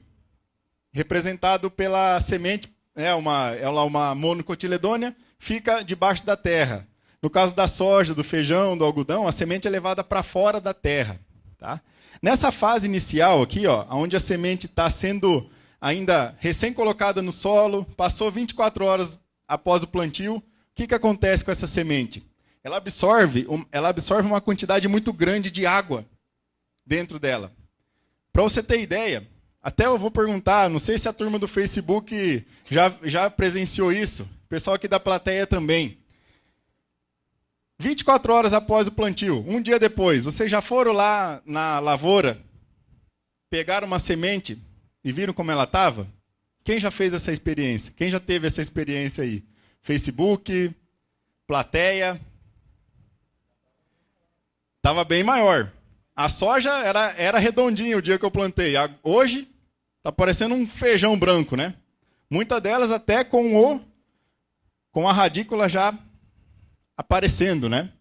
representado pela semente, uma monocotiledônia, fica debaixo da terra. No caso da soja, do feijão, do algodão, a semente é levada para fora da terra, tá? Nessa fase inicial aqui, ó, onde a semente está sendo ainda recém-colocada no solo, passou 24 horas após o plantio, o que acontece com essa semente? Ela absorve uma quantidade muito grande de água dentro dela. Para você ter ideia, até eu vou perguntar, não sei se a turma do Facebook já presenciou isso, o pessoal aqui da plateia também. 24 horas após o plantio, um dia depois, vocês já foram lá na lavoura, pegaram uma semente e viram como ela estava? Quem já fez essa experiência? Quem já teve essa experiência aí? Facebook, plateia. Estava bem maior. A soja era redondinha o dia que eu plantei. Hoje está parecendo um feijão branco, né? Muitas delas até com a radícula já aparecendo, né?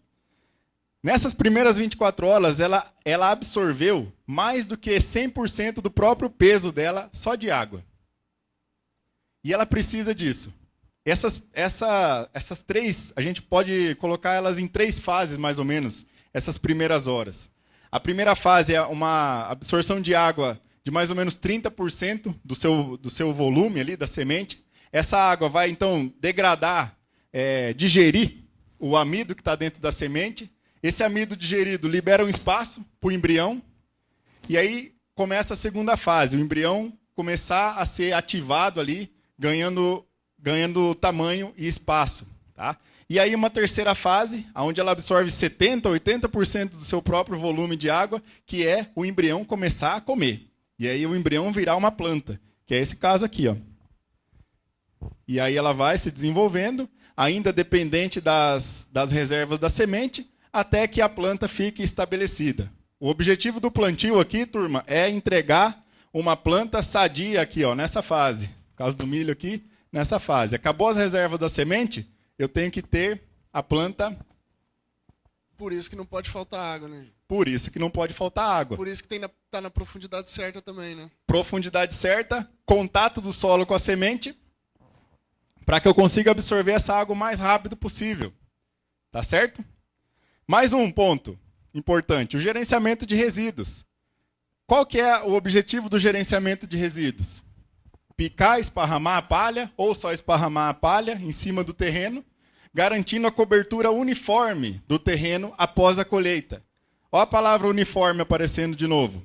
Nessas primeiras 24 horas, ela absorveu mais do que 100% do próprio peso dela só de água. E ela precisa disso. Essas três, a gente pode colocar elas em 3 fases, mais ou menos, essas primeiras horas. A primeira fase é uma absorção de água de mais ou menos 30% do seu volume ali, da semente. Essa água vai, então, degradar, digerir o amido que está dentro da semente. Esse amido digerido libera um espaço para o embrião. E aí começa a segunda fase, o embrião começar a ser ativado ali, ganhando tamanho e espaço. Tá? E aí uma terceira fase, onde ela absorve 70%, 80% do seu próprio volume de água, que é o embrião começar a comer. E aí o embrião virar uma planta, que é esse caso aqui, ó. E aí ela vai se desenvolvendo, ainda dependente das reservas da semente, até que a planta fique estabelecida. O objetivo do plantio aqui, turma, é entregar uma planta sadia aqui, ó, nessa fase. No caso do milho aqui, nessa fase. Acabou as reservas da semente, eu tenho que ter a planta... Por isso que não pode faltar água, né? Por isso que não pode faltar água. Por isso que tá na profundidade certa também, né? Profundidade certa, contato do solo com a semente, para que eu consiga absorver essa água o mais rápido possível. Tá certo? Mais um ponto importante, o gerenciamento de resíduos. Qual que é o objetivo do gerenciamento de resíduos? Picar, esparramar a palha, ou só esparramar a palha em cima do terreno, garantindo a cobertura uniforme do terreno após a colheita. Olha a palavra uniforme aparecendo de novo.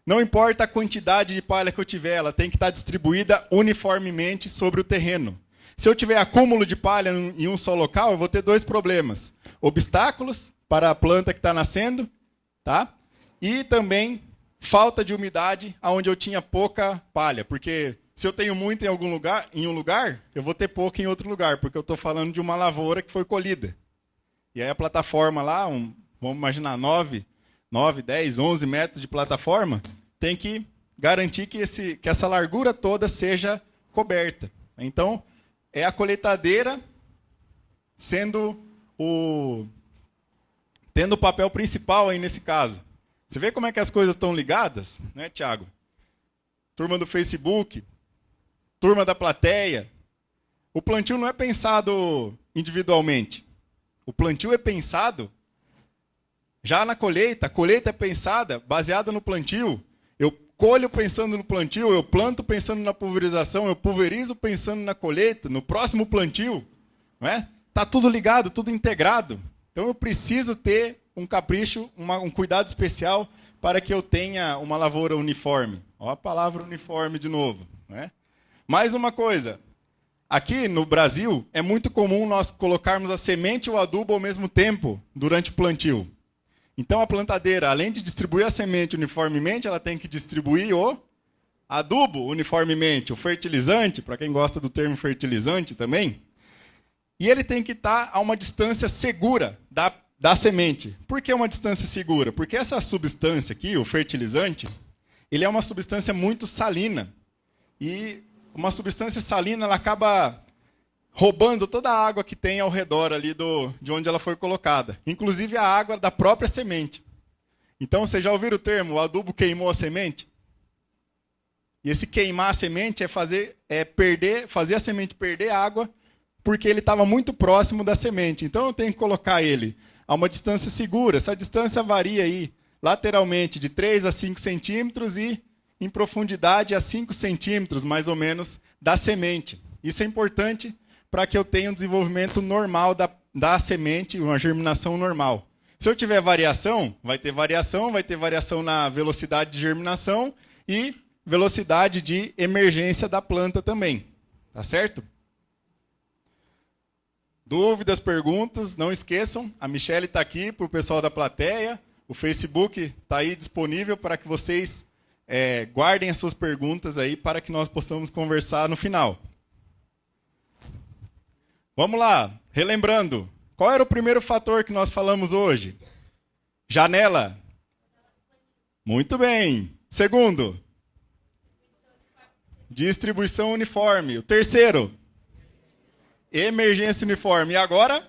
Não importa a quantidade de palha que eu tiver, ela tem que estar distribuída uniformemente sobre o terreno. Se eu tiver acúmulo de palha em um só local, eu vou ter dois problemas. Obstáculos para a planta que está nascendo, tá? E também falta de umidade onde eu tinha pouca palha. Porque se eu tenho muito em um lugar, eu vou ter pouco em outro lugar, porque eu estou falando de uma lavoura que foi colhida. E aí a plataforma lá, vamos imaginar 9, 10, 11 metros de plataforma, tem que garantir que essa largura toda seja coberta. Então, é a colheitadeira tendo o papel principal aí nesse caso. Você vê como é que as coisas estão ligadas, né, Tiago? Turma do Facebook, turma da plateia. O plantio não é pensado individualmente. O plantio é pensado já na colheita. A colheita é pensada baseada no plantio. Eu colho pensando no plantio, eu planto pensando na pulverização, eu pulverizo pensando na colheita, no próximo plantio. Não é? Tá tudo ligado, tudo integrado. Então eu preciso ter um capricho, um cuidado especial para que eu tenha uma lavoura uniforme. Olha a palavra uniforme de novo. Não é? Mais uma coisa. Aqui no Brasil, é muito comum nós colocarmos a semente e o adubo ao mesmo tempo durante o plantio. Então a plantadeira, além de distribuir a semente uniformemente, ela tem que distribuir o adubo uniformemente, o fertilizante, para quem gosta do termo fertilizante também. E ele tem que estar a uma distância segura da semente. Por que uma distância segura? Porque essa substância aqui, o fertilizante, ele é uma substância muito salina. E uma substância salina, ela acaba roubando toda a água que tem ao redor ali de onde ela foi colocada. Inclusive a água da própria semente. Então, vocês já ouviram o termo, o adubo queimou a semente? E esse queimar a semente é fazer a semente perder água, porque ele estava muito próximo da semente. Então, eu tenho que colocar ele a uma distância segura. Essa distância varia aí, lateralmente, de 3 a 5 centímetros e em profundidade a 5 centímetros, mais ou menos, da semente. Isso é importante para que eu tenha um desenvolvimento normal da semente, uma germinação normal. Se eu tiver variação, vai ter variação na velocidade de germinação e velocidade de emergência da planta também. Tá certo? Dúvidas, perguntas, não esqueçam, a Michelle está aqui para o pessoal da plateia, o Facebook está aí disponível para que vocês guardem as suas perguntas aí para que nós possamos conversar no final. Vamos lá, relembrando. Qual era o primeiro fator que nós falamos hoje? Janela. Muito bem. Segundo, distribuição uniforme. O terceiro, emergência uniforme. E agora,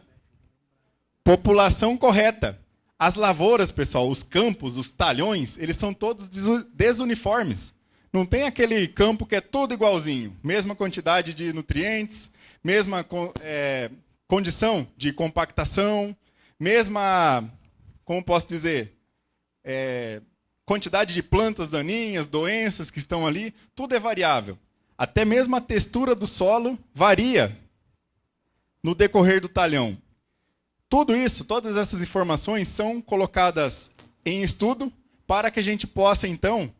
população correta. As lavouras, pessoal, os campos, os talhões, eles são todos desuniformes. Não tem aquele campo que é todo igualzinho. Mesma quantidade de nutrientes, mesma condição de compactação, mesma, como posso dizer, quantidade de plantas daninhas, doenças que estão ali, tudo é variável. Até mesmo a textura do solo varia no decorrer do talhão. Tudo isso, todas essas informações são colocadas em estudo para que a gente possa, então,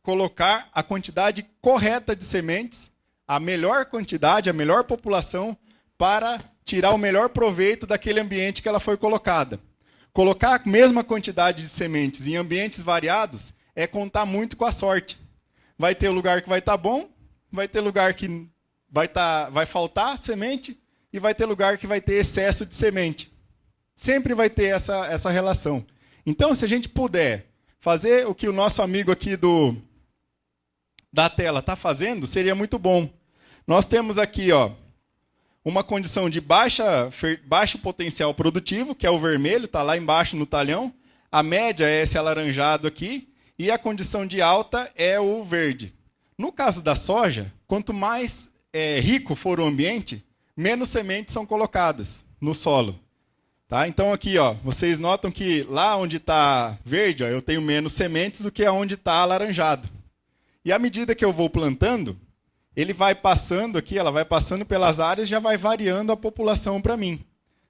colocar a quantidade correta de sementes, a melhor quantidade, a melhor população, para tirar o melhor proveito daquele ambiente que ela foi colocada. Colocar a mesma quantidade de sementes em ambientes variados é contar muito com a sorte. Vai ter lugar que vai estar bom, vai ter lugar que vai faltar semente e vai ter lugar que vai ter excesso de semente. Sempre vai ter essa relação. Então, se a gente puder fazer o que o nosso amigo aqui da tela está fazendo, seria muito bom. Nós temos aqui uma condição de baixo potencial produtivo, que é o vermelho, está lá embaixo no talhão. A média é esse alaranjado aqui. E a condição de alta é o verde. No caso da soja, quanto mais rico for o ambiente, menos sementes são colocadas no solo. Tá? Então, aqui, vocês notam que lá onde está verde, eu tenho menos sementes do que onde está alaranjado. E à medida que eu vou plantando, ele vai passando aqui, ela vai passando pelas áreas e já vai variando a população para mim.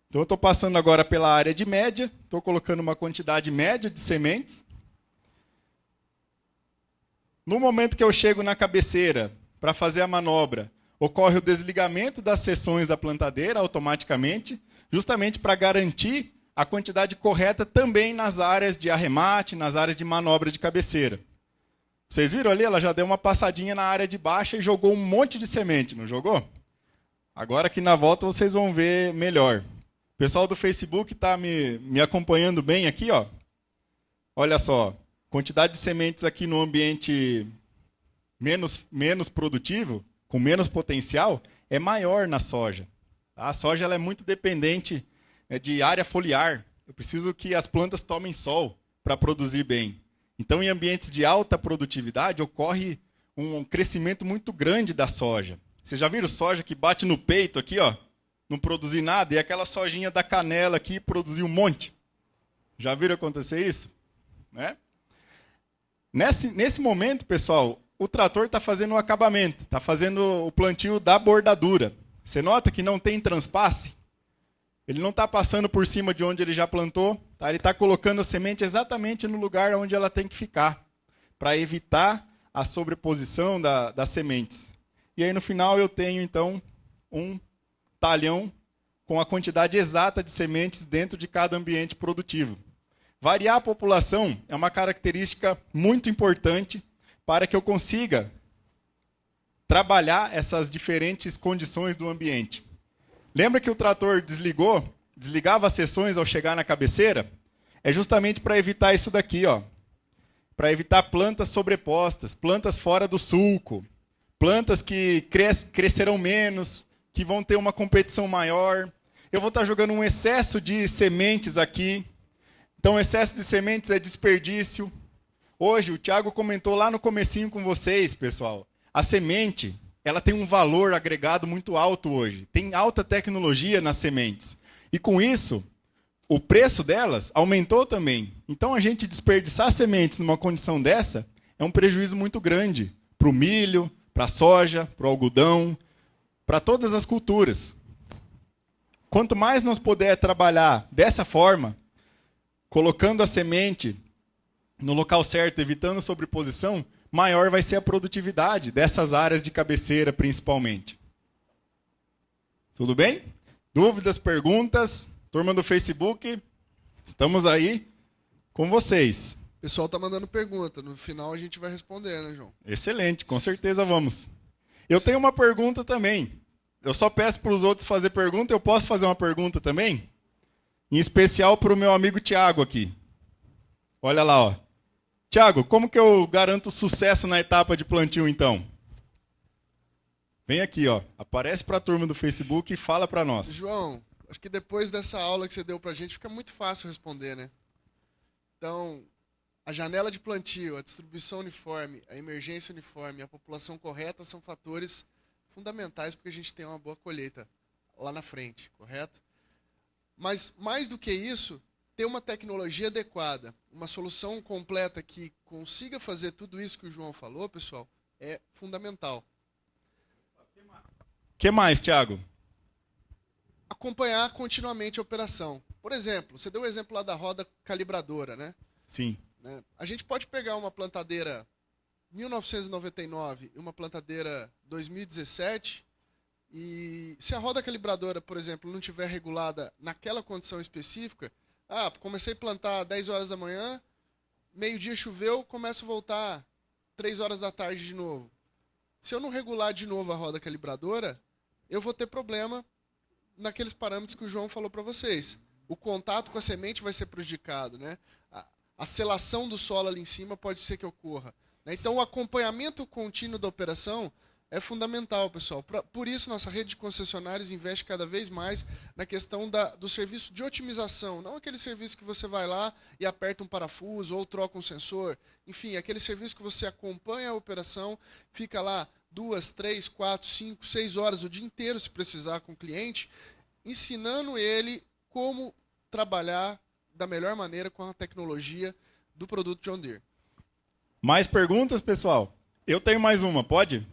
Então, eu estou passando agora pela área de média, estou colocando uma quantidade média de sementes. No momento que eu chego na cabeceira para fazer a manobra, ocorre o desligamento das seções da plantadeira automaticamente, justamente para garantir a quantidade correta também nas áreas de arremate, nas áreas de manobra de cabeceira. Vocês viram ali? Ela já deu uma passadinha na área de baixa e jogou um monte de semente, não jogou? Agora aqui na volta vocês vão ver melhor. O pessoal do Facebook está me acompanhando bem aqui, ó. Olha só, quantidade de sementes aqui no ambiente menos produtivo, com menos potencial, é maior na soja. A soja ela é muito dependente de área foliar. Eu preciso que as plantas tomem sol para produzir bem. Então, em ambientes de alta produtividade, ocorre um crescimento muito grande da soja. Vocês já viram soja que bate no peito aqui, ó, não produzir nada, e aquela sojinha da canela aqui produzir um monte? Já viram acontecer isso? Né? Nesse momento, pessoal, o trator está fazendo o acabamento, está fazendo o plantio da bordadura. Você nota que não tem transpasse? Ele não está passando por cima de onde ele já plantou, tá? Ele está colocando a semente exatamente no lugar onde ela tem que ficar, para evitar a sobreposição das sementes. E aí no final eu tenho então um talhão com a quantidade exata de sementes dentro de cada ambiente produtivo. Variar a população é uma característica muito importante para que eu consiga trabalhar essas diferentes condições do ambiente. Lembra que o trator desligava as seções ao chegar na cabeceira? É justamente para evitar isso daqui, ó. Para evitar plantas sobrepostas, plantas fora do sulco, plantas que crescerão menos, que vão ter uma competição maior. Eu vou estar jogando um excesso de sementes aqui. Então, excesso de sementes é desperdício. Hoje, o Thiago comentou lá no comecinho com vocês, pessoal. A semente, ela tem um valor agregado muito alto hoje. Tem alta tecnologia nas sementes. E com isso, o preço delas aumentou também. Então, a gente desperdiçar sementes numa condição dessa é um prejuízo muito grande para o milho, para a soja, para o algodão, para todas as culturas. Quanto mais nós puder trabalhar dessa forma, colocando a semente no local certo, evitando sobreposição, maior vai ser a produtividade dessas áreas de cabeceira, principalmente. Tudo bem? Dúvidas, perguntas? Turma do Facebook, estamos aí com vocês. O pessoal está mandando pergunta. No final a gente vai responder, né, João? Excelente, com certeza vamos. Eu tenho uma pergunta também. Eu só peço para os outros fazer pergunta. Eu posso fazer uma pergunta também? Em especial para o meu amigo Thiago aqui. Olha lá, ó. Thiago, como que eu garanto sucesso na etapa de plantio, então? Vem aqui, ó. Aparece para a turma do Facebook e fala para nós. João, acho que depois dessa aula que você deu para a gente, fica muito fácil responder, né? Então, a janela de plantio, a distribuição uniforme, a emergência uniforme, a população correta são fatores fundamentais para que a gente tenha uma boa colheita lá na frente, correto? Mas, mais do que isso, ter uma tecnologia adequada, uma solução completa que consiga fazer tudo isso que o João falou, pessoal, é fundamental. O que mais, Thiago? Acompanhar continuamente a operação. Por exemplo, você deu o exemplo lá da roda calibradora, né? Sim. A gente pode pegar uma plantadeira 1999 e uma plantadeira 2017 e se a roda calibradora, por exemplo, não estiver regulada naquela condição específica, comecei a plantar 10 horas da manhã, meio-dia choveu, começo a voltar 3 horas da tarde de novo. Se eu não regular de novo a roda calibradora, eu vou ter problema naqueles parâmetros que o João falou para vocês. O contato com a semente vai ser prejudicado, né? A selação do solo ali em cima pode ser que ocorra. Né? Então, o acompanhamento contínuo da operação é fundamental, pessoal. Por isso, nossa rede de concessionários investe cada vez mais na questão do serviço de otimização. Não aquele serviço que você vai lá e aperta um parafuso ou troca um sensor. Enfim, aquele serviço que você acompanha a operação, fica lá 2, 3, 4, 5, 6 horas, o dia inteiro, se precisar, com o cliente, ensinando ele como trabalhar da melhor maneira com a tecnologia do produto John Deere. Mais perguntas, pessoal? Eu tenho mais uma, pode?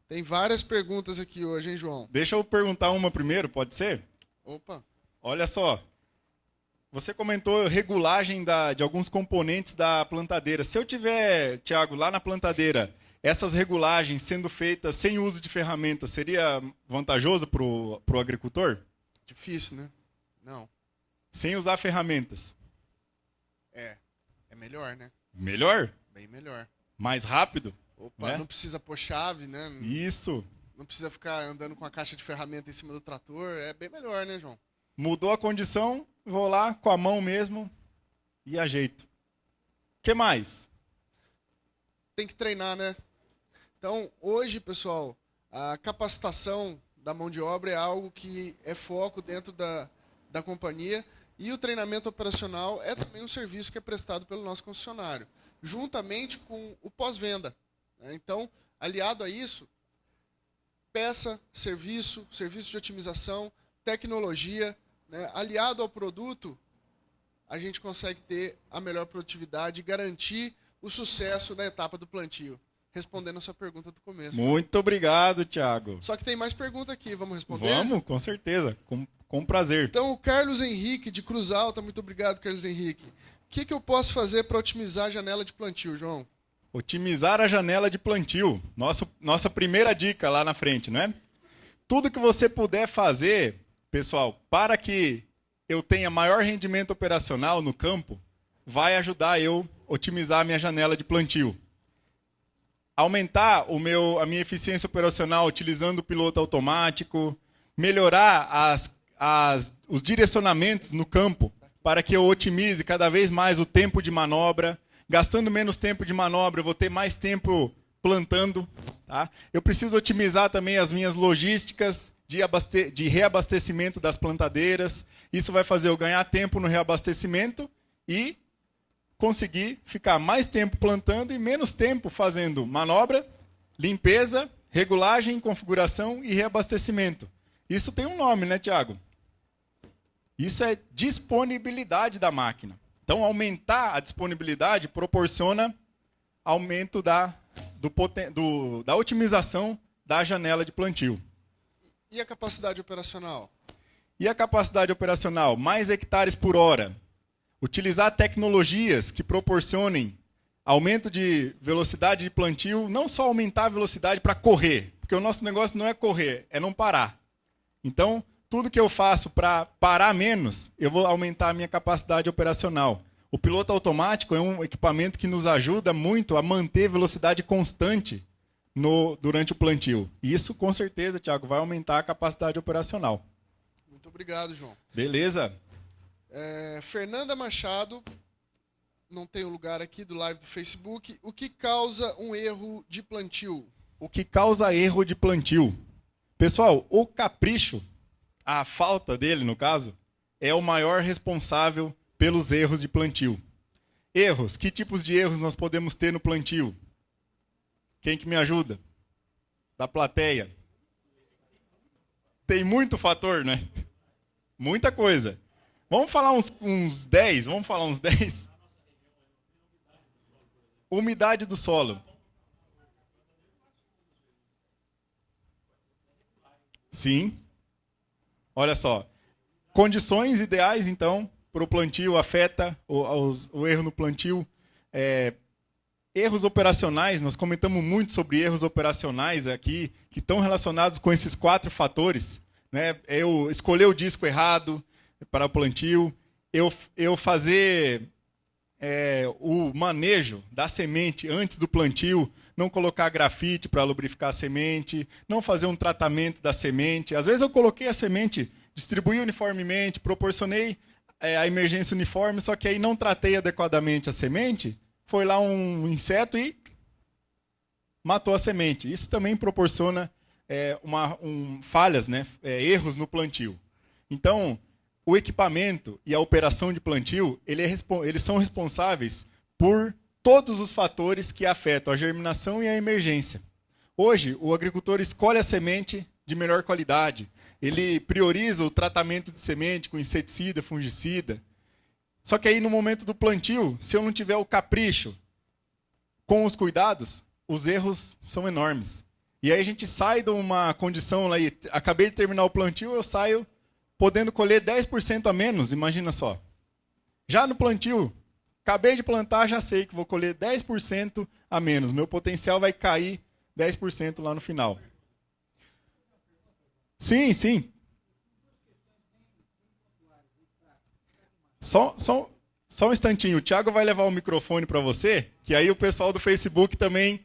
Tem várias perguntas aqui hoje, hein, João? Deixa eu perguntar uma primeiro, pode ser? Opa. Olha só. Você comentou regulagem de alguns componentes da plantadeira. Se eu tiver, Thiago, lá na plantadeira, essas regulagens sendo feitas sem uso de ferramentas, seria vantajoso para o agricultor? Difícil, né? Não. Sem usar ferramentas. É melhor, né? Melhor? Bem melhor. Mais rápido? Opa, né? Não precisa pôr chave, né? Isso. Não precisa ficar andando com a caixa de ferramenta em cima do trator. É bem melhor, né, João? Mudou a condição, vou lá com a mão mesmo e ajeito. O que mais? Tem que treinar, né? Então, hoje, pessoal, a capacitação da mão de obra é algo que é foco dentro da companhia e o treinamento operacional é também um serviço que é prestado pelo nosso concessionário, juntamente com o pós-venda. Né? Então, aliado a isso, peça, serviço de otimização, tecnologia, né? Aliado ao produto, a gente consegue ter a melhor produtividade e garantir o sucesso na etapa do plantio. Respondendo a sua pergunta do começo. Muito obrigado, Thiago. Só que tem mais pergunta aqui, vamos responder? Vamos, com certeza, com prazer. Então, o Carlos Henrique, de Cruz Alta, muito obrigado, Carlos Henrique. O que eu posso fazer para otimizar a janela de plantio, João? Otimizar a janela de plantio. Nossa primeira dica lá na frente, não é? Tudo que você puder fazer, pessoal, para que eu tenha maior rendimento operacional no campo, vai ajudar eu a otimizar a minha janela de plantio. Aumentar a minha eficiência operacional utilizando o piloto automático, melhorar os direcionamentos no campo para que eu otimize cada vez mais o tempo de manobra. Gastando menos tempo de manobra, eu vou ter mais tempo plantando. Tá? Eu preciso otimizar também as minhas logísticas de reabastecimento das plantadeiras. Isso vai fazer eu ganhar tempo no reabastecimento e conseguir ficar mais tempo plantando e menos tempo fazendo manobra, limpeza, regulagem, configuração e reabastecimento. Isso tem um nome, né, Thiago? Isso é disponibilidade da máquina. Então, aumentar a disponibilidade proporciona aumento da otimização da janela de plantio. E a capacidade operacional? E a capacidade operacional? Mais hectares por hora. Utilizar tecnologias que proporcionem aumento de velocidade de plantio, não só aumentar a velocidade para correr, porque o nosso negócio não é correr, é não parar. Então, tudo que eu faço para parar menos, eu vou aumentar a minha capacidade operacional. O piloto automático é um equipamento que nos ajuda muito a manter velocidade constante durante o plantio. E isso, com certeza, Thiago, vai aumentar a capacidade operacional. Muito obrigado, João. Beleza? Fernanda Machado, não tem um lugar aqui do live do Facebook. O que causa um erro de plantio? O que causa erro de plantio? Pessoal, o capricho, a falta dele, no caso, é o maior responsável pelos erros de plantio. Erros, que tipos de erros nós podemos ter no plantio? Quem que me ajuda? Da plateia. Tem muito fator, né? Muita coisa. Vamos falar uns 10? Vamos falar uns 10? Umidade do solo. Sim. Olha só. Condições ideais, então, para o plantio afeta o erro no plantio. Erros operacionais, nós comentamos muito sobre erros operacionais aqui, que estão relacionados com esses 4 fatores. Né? Eu escolher o disco errado para o plantio, eu fazer o manejo da semente antes do plantio, não colocar grafite para lubrificar a semente, não fazer um tratamento da semente. Às vezes eu coloquei a semente, distribuí uniformemente, proporcionei a emergência uniforme, só que aí não tratei adequadamente a semente, foi lá um inseto e matou a semente. Isso também proporciona falhas, né? Erros no plantio. Então, o equipamento e a operação de plantio, eles são responsáveis por todos os fatores que afetam a germinação e a emergência. Hoje, o agricultor escolhe a semente de melhor qualidade. Ele prioriza o tratamento de semente com inseticida, fungicida. Só que aí, no momento do plantio, se eu não tiver o capricho com os cuidados, os erros são enormes. E aí a gente sai de uma condição lá, acabei de terminar o plantio, eu saio podendo colher 10% a menos, imagina só. Já no plantio, acabei de plantar, já sei que vou colher 10% a menos. Meu potencial vai cair 10% lá no final. Sim, sim. Só um instantinho. O Thiago vai levar o microfone para você, que aí o pessoal do Facebook também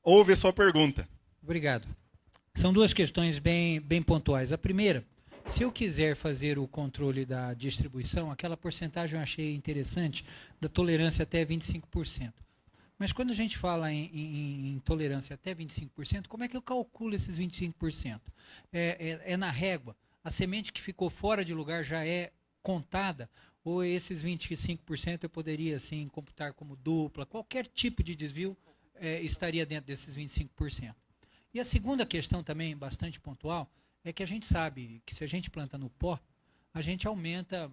ouve a sua pergunta. Obrigado. São duas questões bem pontuais. A primeira, se eu quiser fazer o controle da distribuição, aquela porcentagem eu achei interessante, da tolerância até 25%. Mas quando a gente fala em tolerância até 25%, como é que eu calculo esses 25%? É na régua? A semente que ficou fora de lugar já é contada? Ou esses 25% eu poderia assim computar como dupla? Qualquer tipo de desvio estaria dentro desses 25%. E a segunda questão também, bastante pontual, é que a gente sabe que se a gente planta no pó, a gente aumenta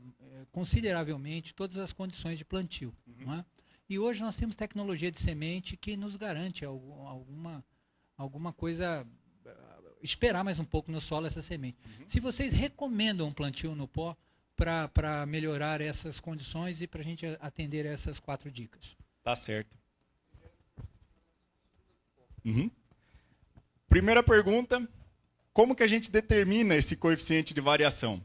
consideravelmente todas as condições de plantio. Não é? E hoje nós temos tecnologia de semente que nos garante alguma coisa, esperar mais um pouco no solo essa semente. Se vocês recomendam um plantio no pó para melhorar essas condições e para a gente atender essas 4 dicas. Tá certo. Primeira pergunta, como que a gente determina esse coeficiente de variação?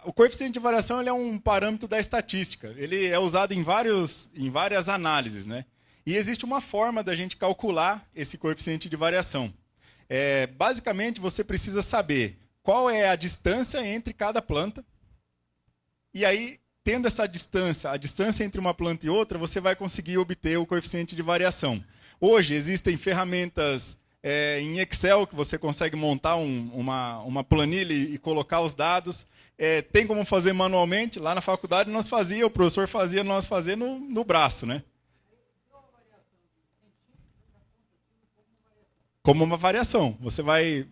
O coeficiente de variação ele é um parâmetro da estatística. Ele é usado em várias análises, né? E existe uma forma da gente calcular esse coeficiente de variação. Basicamente, você precisa saber qual é a distância entre cada planta. E aí, tendo essa distância, a distância entre uma planta e outra, você vai conseguir obter o coeficiente de variação. Hoje, existem ferramentas em Excel que você consegue montar uma planilha e colocar os dados. Tem como fazer manualmente. Lá na faculdade o professor fazia, nós fazíamos no braço, né? Como uma variação. Você vai...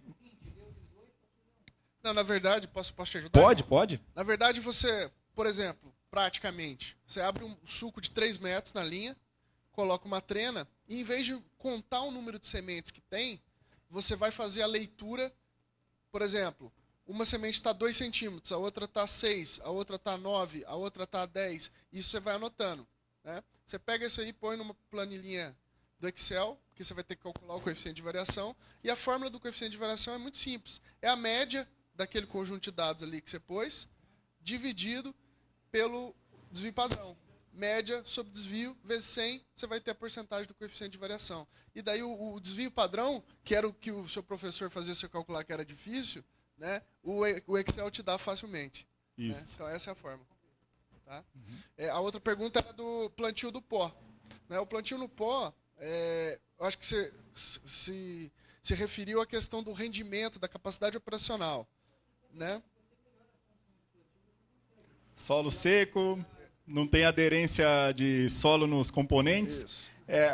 Não, na verdade, posso te ajudar? Pode. Na verdade, você, por exemplo, praticamente, você abre um suco de 3 metros na linha, coloca uma trena, e em vez de contar o número de sementes que tem, você vai fazer a leitura, por exemplo, uma semente está 2 centímetros, a outra está 6, a outra está 9, a outra está 10, isso você vai anotando. Né? Você pega isso aí e põe numa planilhinha do Excel, que você vai ter que calcular o coeficiente de variação, e a fórmula do coeficiente de variação é muito simples. É a média daquele conjunto de dados ali que você pôs, dividido pelo desvio padrão. Média sobre desvio vezes 100, você vai ter a porcentagem do coeficiente de variação. E daí o desvio padrão, que era o que o seu professor fazia você calcular que era difícil, né, o Excel te dá facilmente. Isso. Né? Então essa é a forma. Tá? A outra pergunta era do plantio do pó. Né? O plantio no pó, eu acho que você se referiu à questão do rendimento, da capacidade operacional. Né? Solo seco, não tem aderência de solo nos componentes. Isso.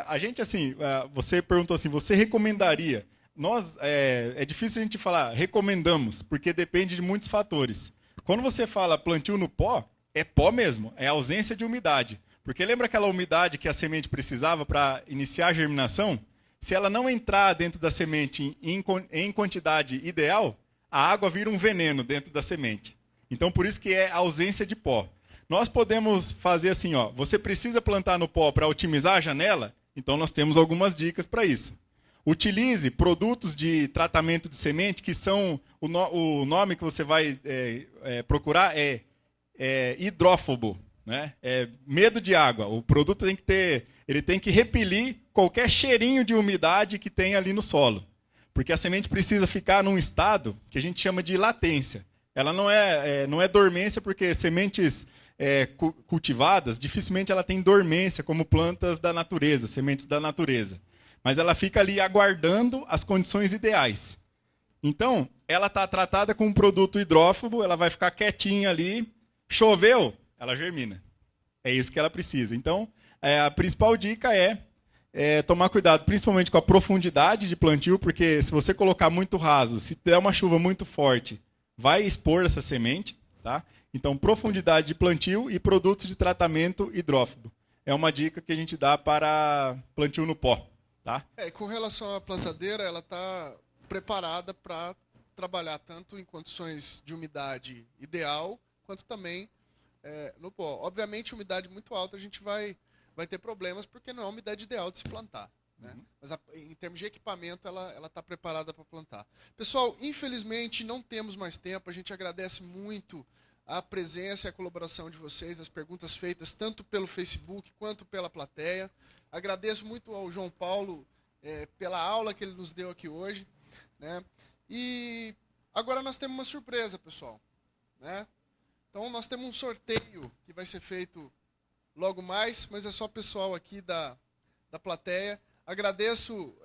A gente, assim, você perguntou assim, você recomendaria? Nós, é difícil a gente falar recomendamos, porque depende de muitos fatores. Quando você fala plantio no pó, é pó mesmo, é ausência de umidade. Porque lembra aquela umidade que a semente precisava para iniciar a germinação? Se ela não entrar dentro da semente em quantidade ideal, a água vira um veneno dentro da semente. Então, por isso que é ausência de pó. Nós podemos fazer assim, ó, você precisa plantar no pó para otimizar a janela? Então, nós temos algumas dicas para isso. Utilize produtos de tratamento de semente, que são, o nome que você vai procurar é hidrófobo, né? Medo de água. O produto ele tem que repelir qualquer cheirinho de umidade que tem ali no solo. Porque a semente precisa ficar num estado que a gente chama de latência. Ela não é dormência, porque sementes cultivadas, dificilmente ela tem dormência, como plantas da natureza, sementes da natureza. Mas ela fica ali aguardando as condições ideais. Então, ela está tratada com um produto hidrófobo, ela vai ficar quietinha ali, choveu, ela germina. É isso que ela precisa. Então, a principal dica é tomar cuidado, principalmente com a profundidade de plantio, porque se você colocar muito raso, se der uma chuva muito forte, vai expor essa semente. Tá? Então, profundidade de plantio e produtos de tratamento hidrófobo. É uma dica que a gente dá para plantio no pó. Tá? Com relação à plantadeira, ela está preparada para trabalhar tanto em condições de umidade ideal, quanto também no pó. Obviamente, umidade muito alta a gente vai ter problemas, porque não é a umidade ideal de se plantar. Né? Mas em termos de equipamento, ela está preparada para plantar. Pessoal, infelizmente não temos mais tempo. A gente agradece muito a presença e a colaboração de vocês, as perguntas feitas tanto pelo Facebook quanto pela plateia. Agradeço muito ao João Paulo pela aula que ele nos deu aqui hoje. Né? E agora nós temos uma surpresa, pessoal. Né? Então nós temos um sorteio que vai ser feito logo mais, mas é só o pessoal aqui da plateia. Agradeço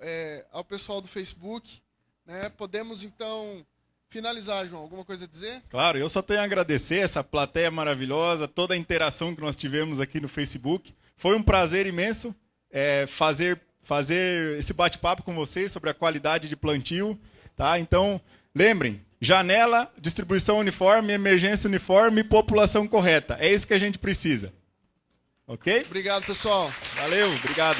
ao pessoal do Facebook. Né? Podemos, então, finalizar, João. Alguma coisa a dizer? Claro, eu só tenho a agradecer essa plateia maravilhosa, toda a interação que nós tivemos aqui no Facebook. Foi um prazer imenso fazer esse bate-papo com vocês sobre a qualidade de plantio. Tá? Então, lembrem, janela, distribuição uniforme, emergência uniforme e população correta. É isso que a gente precisa. Ok? Obrigado, pessoal. Valeu, obrigado.